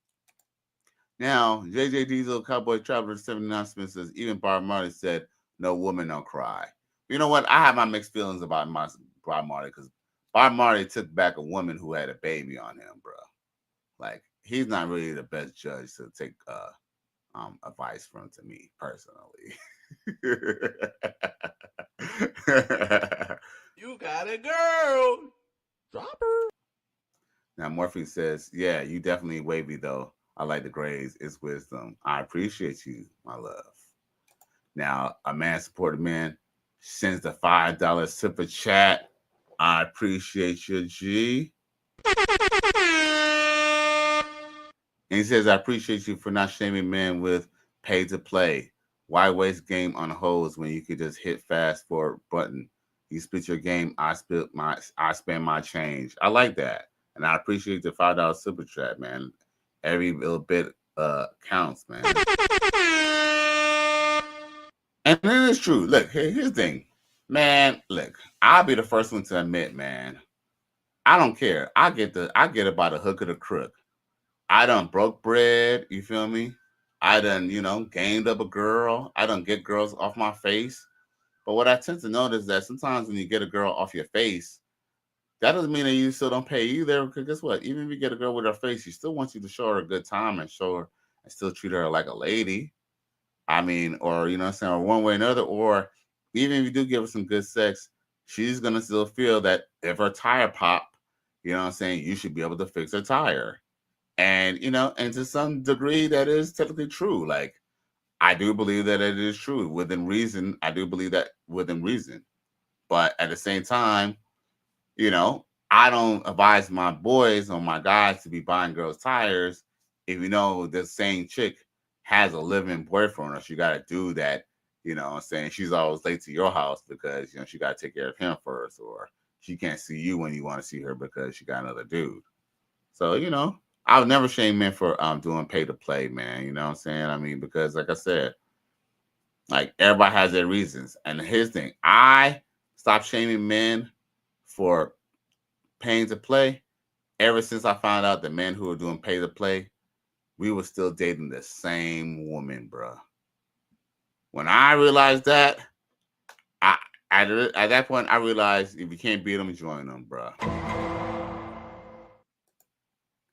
Now, JJ Diesel, Cowboy Traveler 79 Smith says, even Bob Marley said, no woman, no cry. You know what? I have my mixed feelings about Bob Marley because Bob Marley took back a woman who had a baby on him, bro. Like, he's not really the best judge to take advice from, to me, personally. You got a girl. Drop her. Now, Morphine says, yeah, you definitely wavy, though. I like the grades. It's wisdom. I appreciate you, my love. Now, a man-supported man sends the $5 super chat. I appreciate you, G. And he says, I appreciate you for not shaming men with pay to play. Why waste game on hoes when you could just hit fast forward button? You split your game, I spend my change. I like that. And I appreciate the $5 super chat, man. Every little bit counts, man. And it is true. Look, here's the thing. Man, look, I'll be the first one to admit, man. I don't care. I get it by the hook or the crook. I done broke bread, you feel me? I done, gained up a girl. I done get girls off my face. But what I tend to notice is that sometimes when you get a girl off your face, that doesn't mean that you still don't pay either. Because guess what? Even if you get a girl with her face, she still wants you to show her a good time and still treat her like a lady. I mean, or, you know what I'm saying, or one way or another, or even if you do give her some good sex, she's going to still feel that if her tire pop, you know what I'm saying, you should be able to fix her tire. And, and to some degree, that is technically true. Like, I do believe that it is true. Within reason, I do believe that within reason. But at the same time, I don't advise my boys or my guys to be buying girls tires if you know the same chick has a living boyfriend, or she got to do that. You know what I'm saying? She's always late to your house because, you know, she got to take care of him first, or she can't see you when you want to see her because she got another dude. So, you know, I would never shame men for doing pay to play, man. You know what I'm saying? I mean, because like I said, like everybody has their reasons. And here's the thing, I stopped shaming men for paying to play ever since I found out the men who were doing pay to play, we were still dating the same woman, bro. When I realized that, at that point, I realized if you can't beat them, join them, bro.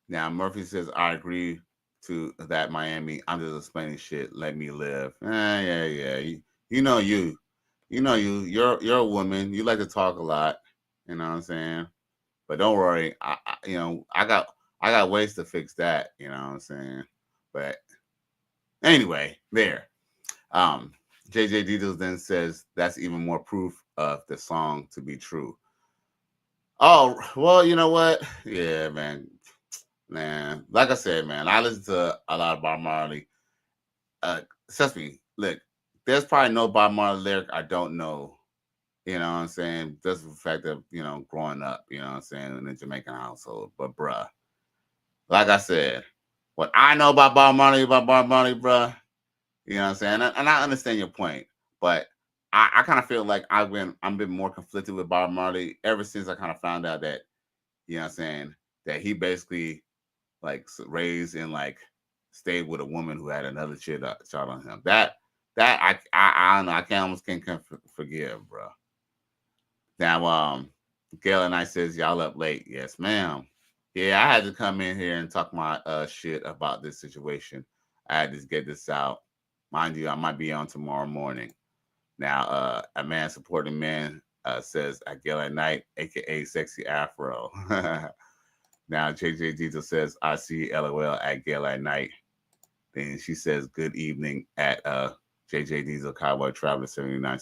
Now, Murphy says, I agree to that, Miami. I'm just explaining shit. Let me live. Yeah. You know you. You're a woman. You like to talk a lot. You know what I'm saying? But don't worry. I got ways to fix that. You know what I'm saying? But anyway, there. JJ Diddles then says that's even more proof of the song to be true. Oh, well, you know what? Yeah, man. Like I said, man, I listen to a lot of Bob Marley. Trust me, look, there's probably no Bob Marley lyric I don't know. You know what I'm saying? Just the fact that, you know, growing up, you know what I'm saying, in a Jamaican household. But, bruh, like I said, what I know about Bob Marley, bruh, you know what I'm saying? And I understand your point, but I kind of feel like I've been more conflicted with Bob Marley ever since I kind of found out that, you know what I'm saying, that he basically like raised and like stayed with a woman who had another chick shot on him. That I don't know. I can't forgive, bro. Now, Gail and I says y'all up late. Yes, ma'am. Yeah, I had to come in here and talk my shit about this situation. I had to get this out. Mind you, I might be on tomorrow morning. Now, a man supporting man says at Gail at night, aka Sexy Afro. Now, JJ Diesel says, I see LOL at Gail at night. Then she says, good evening at JJ Diesel, Cowboy Traveler 79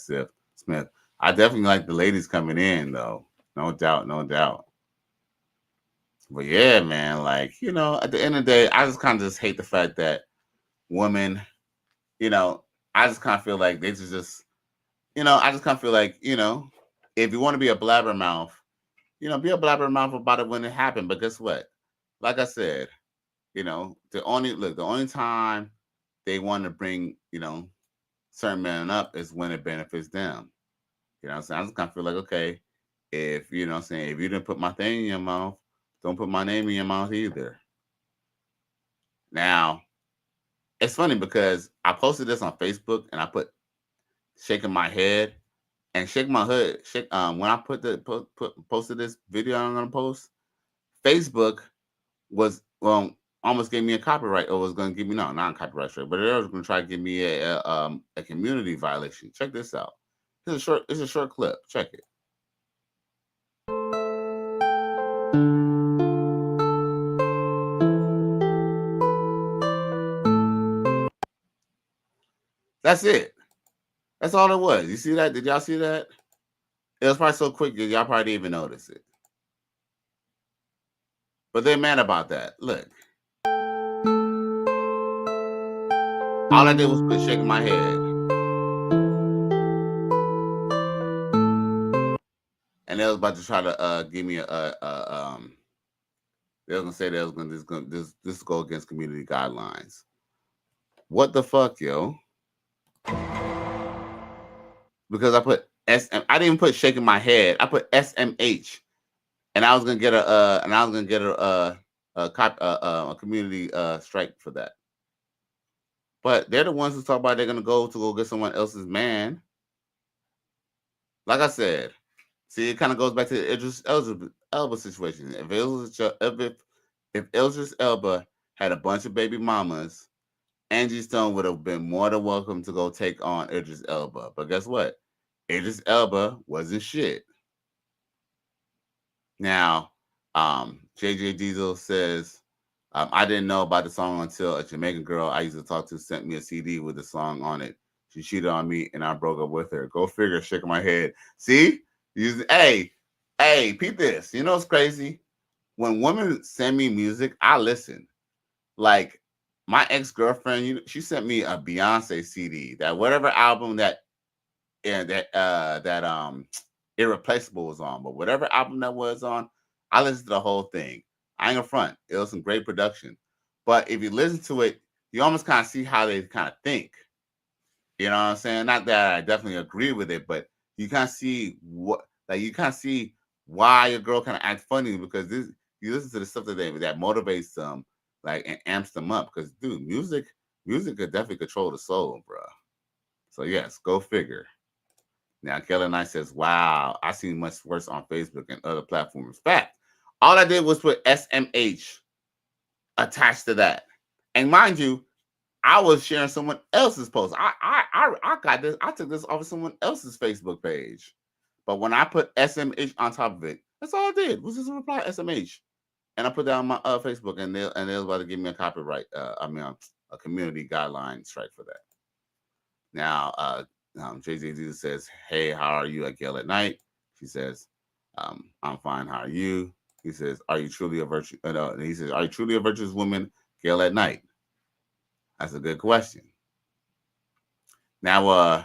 Smith. I definitely like the ladies coming in, though. No doubt. But yeah, man, like, you know, at the end of the day, I just kind of just hate the fact that women, you know, I just kind of feel like they just, you know, I just kind of feel like, you know, if you want to be a blabbermouth, you know, be a blabbermouth about it when it happened. But guess what? Like I said, you know, the only time they want to bring, you know, certain men up is when it benefits them. You know what I'm saying? I just kind of feel like, okay, if, you know what I'm saying, if you didn't put my thing in your mouth, don't put my name in your mouth either. Now, it's funny because I posted this on Facebook and I put shaking my head. And shake my hood. When I posted this video I'm gonna post, Facebook was almost gave me a copyright, or was gonna give me not a copyright strike, but it was gonna try to give me a community violation. Check this out. It's a short clip. Check it. That's it. That's all it was. You see that? Did y'all see that? It was probably so quick that y'all probably didn't even notice it. But they're mad about that. Look. All I did was quit shaking my head. And they was about to try to give me they was gonna say they was gonna this go against community guidelines. What the fuck, yo? Because I put SM, I didn't even put shaking my head. I put SMH, and I was gonna get a community strike for that. But they're the ones who talk about they're gonna go get someone else's man. Like I said, see, it kind of goes back to the Idris Elba situation. If Idris Elba had a bunch of baby mamas, Angie Stone would have been more than welcome to go take on Idris Elba. But guess what? Idris Elba wasn't shit. Now, JJ Diesel says, I didn't know about the song until a Jamaican girl I used to talk to sent me a CD with the song on it. She cheated on me and I broke up with her. Go figure, shaking my head. See? Hey, Hey, peep this. You know what's crazy? When women send me music, I listen. Like my ex-girlfriend, she sent me a Beyonce CD. That whatever album that Irreplaceable was on, but whatever album that was on, I listened to the whole thing. I ain't gonna front. It was some great production. But if you listen to it, you almost kind of see how they kind of think. You know what I'm saying? Not that I definitely agree with it, but you kind of see why your girl kind of act funny because you listen to the stuff that motivates them, like and amps them up. Because dude, music could definitely control the soul, bro. So yes, go figure. Now Kelly Knight says, "Wow, I seen much worse on Facebook and other platforms." Fact, all I did was put SMH attached to that, and mind you, I was sharing someone else's post. I got this. I took this off of someone else's Facebook page, but when I put SMH on top of it, that's all I did was just reply SMH, and I put that on my Facebook, and they was about to give me a copyright. A community guideline strike for that. Now, JJZ says, "Hey, how are you?" At Gail at Night. She says, "I'm fine. How are you?" He says, "Are you truly a virtue?" He says, "Are you truly a virtuous woman?" Gail at Night. That's a good question. Now,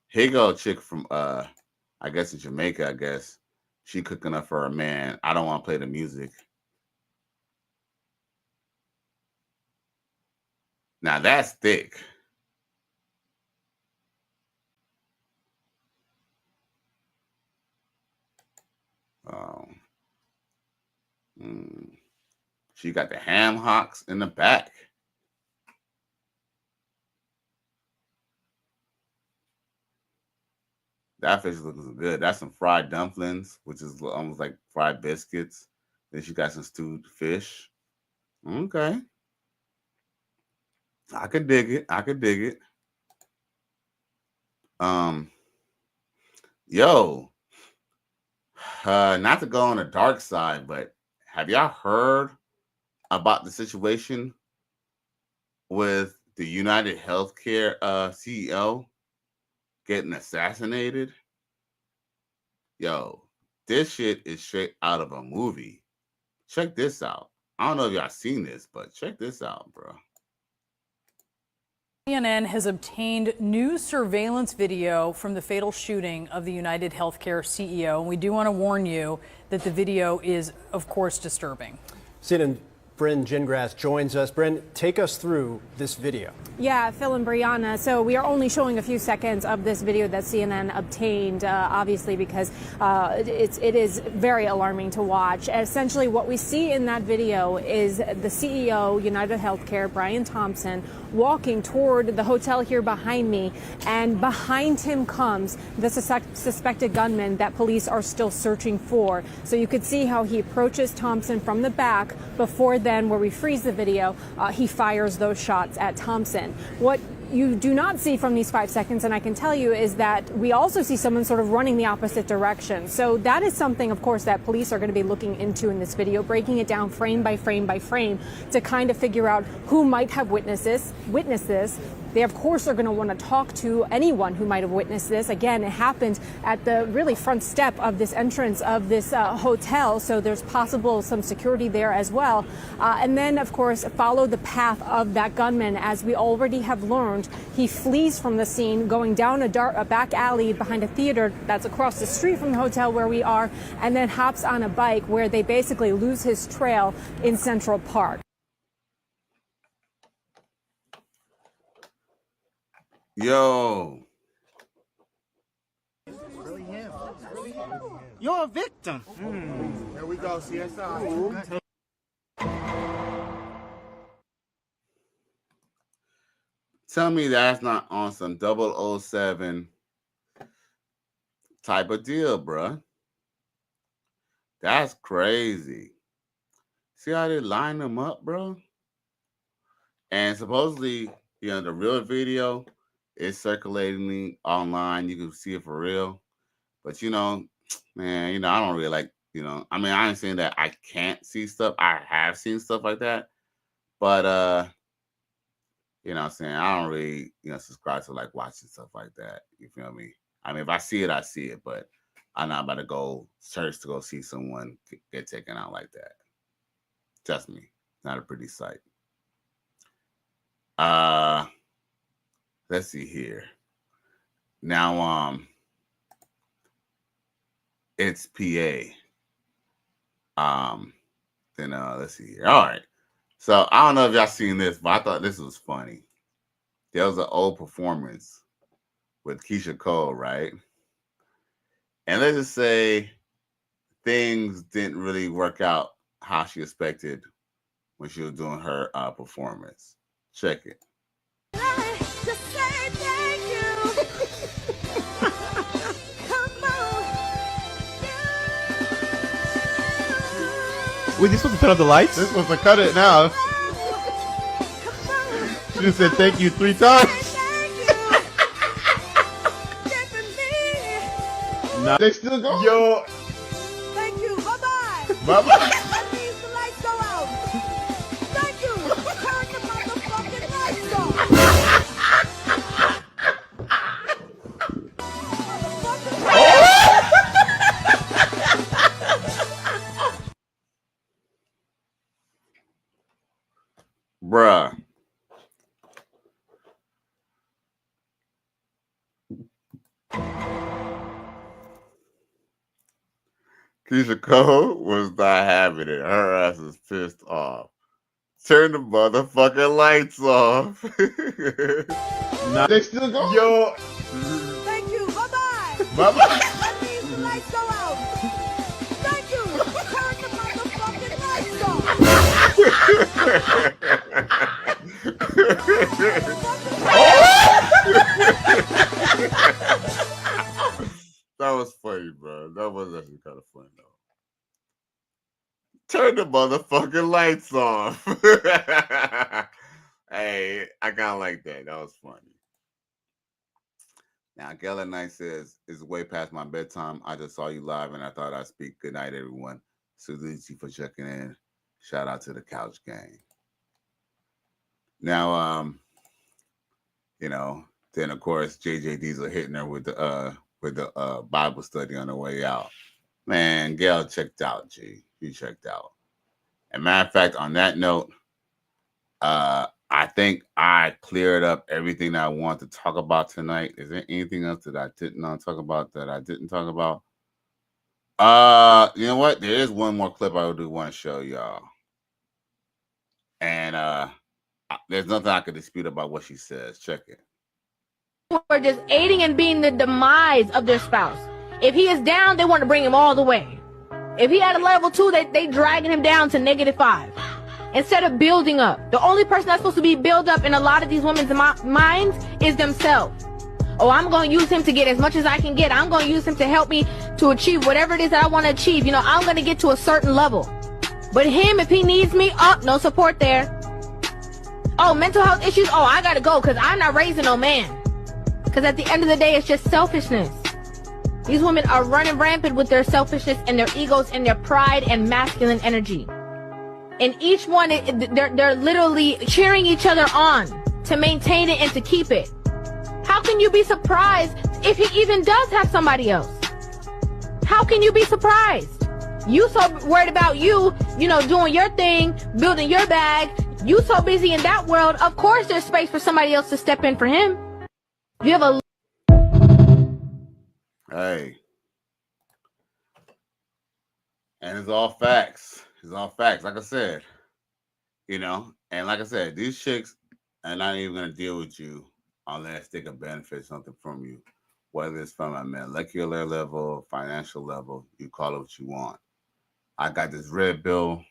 here go a chick from I guess in Jamaica. I guess she cooking up for her man. I don't want to play the music. Now that's thick. She got the ham hocks in the back. That fish looks good. That's some fried dumplings, which is almost like fried biscuits. Then she got some stewed fish. Okay. I could dig it. Yo, not to go on the dark side, but have y'all heard about the situation with the United Healthcare CEO getting assassinated? Yo, this shit is straight out of a movie. Check this out. I don't know if y'all seen this, but check this out, bro. CNN has obtained new surveillance video from the fatal shooting of the United Healthcare CEO. And we do want to warn you that the video is, of course, disturbing. CNN Bryn Gingras joins us. Bryn, take us through this video. Yeah, Phil and Brianna. So we are only showing a few seconds of this video that CNN obtained, obviously, because it is very alarming to watch. Essentially, what we see in that video is the CEO, United Healthcare, Brian Thompson, walking toward the hotel here behind me, and behind him comes the suspected gunman that police are still searching for. So you could see how he approaches Thompson from the back. Before then, where we freeze the video, he fires those shots at Thompson. What you do not see from these 5 seconds, and I can tell you, is that we also see someone sort of running the opposite direction. So that is something, of course, that police are going to be looking into in this video, breaking it down frame by frame by frame to kind of figure out who might have witnessed this. They, of course, are going to want to talk to anyone who might have witnessed this. Again, it happened at the really front step of this entrance of this hotel, so there's possible some security there as well. And then, of course, follow the path of that gunman. As we already have learned, he flees from the scene, going down a back alley behind a theater that's across the street from the hotel where we are, and then hops on a bike where they basically lose his trail in Central Park. Yo. You're a victim. Here we go, CSI. Tell me that's not on some 007 type of deal, bruh. That's crazy. See how they line them up, bro? And supposedly, the real video is circulating online. You can see it for real. But, man, I don't really like, I mean, I ain't saying that I can't see stuff. I have seen stuff like that. But, what I'm saying, I don't really, subscribe to like watching stuff like that. You feel me? I mean, if I see it, I see it. But I'm not about to go search to go see someone get taken out like that. Trust me, not a pretty sight. Let's see here. Now, it's PA. Then let's see here. All right. So I don't know if y'all seen this, but I thought this was funny. There was an old performance with Keisha Cole, right? And let's just say things didn't really work out how she expected when she was doing her performance. Check it. Wait, this was to turn off the lights? This was to cut it now. She just said thank you 3 times. Nah, they still go. Yo. Thank you. Bye-bye. Bye-bye. That means the lights go out. Thank you. Turn the motherfucking lights Bruh. Keisha Cole was not having it. Her ass is pissed off. Turn the motherfucking lights off. Nah, they still go. Yo. Thank you. Bye-bye. Bye-bye. That means the lights go out. Thank you. Turn the motherfucking lights That was funny, bro. That was actually kind of funny, though. Turn the motherfucking lights off. Hey, I kind of like that. That was funny. Now, Gala Knight says, it's way past my bedtime. I just saw you live, and I thought I'd speak. Good night, everyone. Salute you for checking in. Shout out to the Couch Gang. Now, then, of course, JJ Diesel hitting her with the Bible study on the way out. Man, Gail checked out, G. He checked out. And matter of fact, on that note, I think I cleared up everything that I want to talk about tonight. Is there anything else that I didn't talk about that I didn't talk about? You know what? There is one more clip I do want to show y'all. And there's nothing I could dispute about what she says. Check it. Are just aiding and being the demise of their spouse. If he is down, they want to bring him all the way. If he at a level 2, they dragging him down to -5. Instead of building up. The only person that's supposed to be built up in a lot of these women's minds is themselves. Oh, I'm going to use him to get as much as I can get. I'm going to use him to help me to achieve whatever it is that I want to achieve. You know, I'm going to get to a certain level. But him, if he needs me, no support there. Oh, mental health issues? Oh, I got to go because I'm not raising no man. Because at the end of the day, it's just selfishness. These women are running rampant with their selfishness and their egos and their pride and masculine energy. And each one, they're literally cheering each other on to maintain it and to keep it. How can you be surprised if he even does have somebody else? How can you be surprised? You so worried about you doing your thing, building your bag. You so busy in that world. Of course there's space for somebody else to step in for him. You have a... Hey. And it's all facts. It's all facts. Like I said, and like I said, these chicks are not even going to deal with you unless they can benefit something from you. Whether it's from a molecular level, financial level, you call it what you want. I got this Red Bull,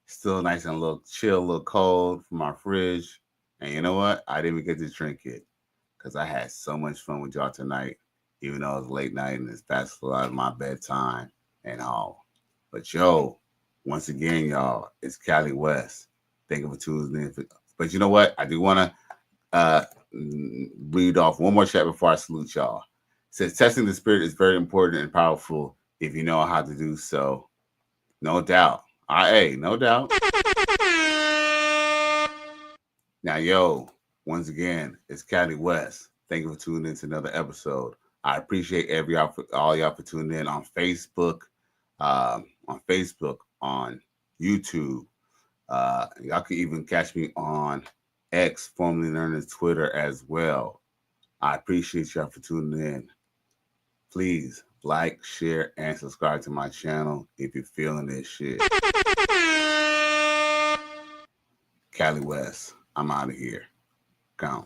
still nice and a little chill, a little cold from my fridge. And you know what? I didn't even get to drink it because I had so much fun with y'all tonight, even though it was late night and it's fast out of my bedtime and all. But once again, y'all, it's Cali West. Thank you for tuning in. But you know what? I do want to read off one more chat before I salute y'all. It says, testing the spirit is very important and powerful if you know how to do so. No doubt. No doubt. Now, once again, it's Cali West. Thank you for tuning in to another episode I appreciate all y'all for tuning in on Facebook, on YouTube. Y'all can even catch me on X, formerly known as Twitter, as well. I appreciate y'all for tuning in. Please like, share, and subscribe to my channel if you're feeling this shit. Cali West, I'm out of here. Gone.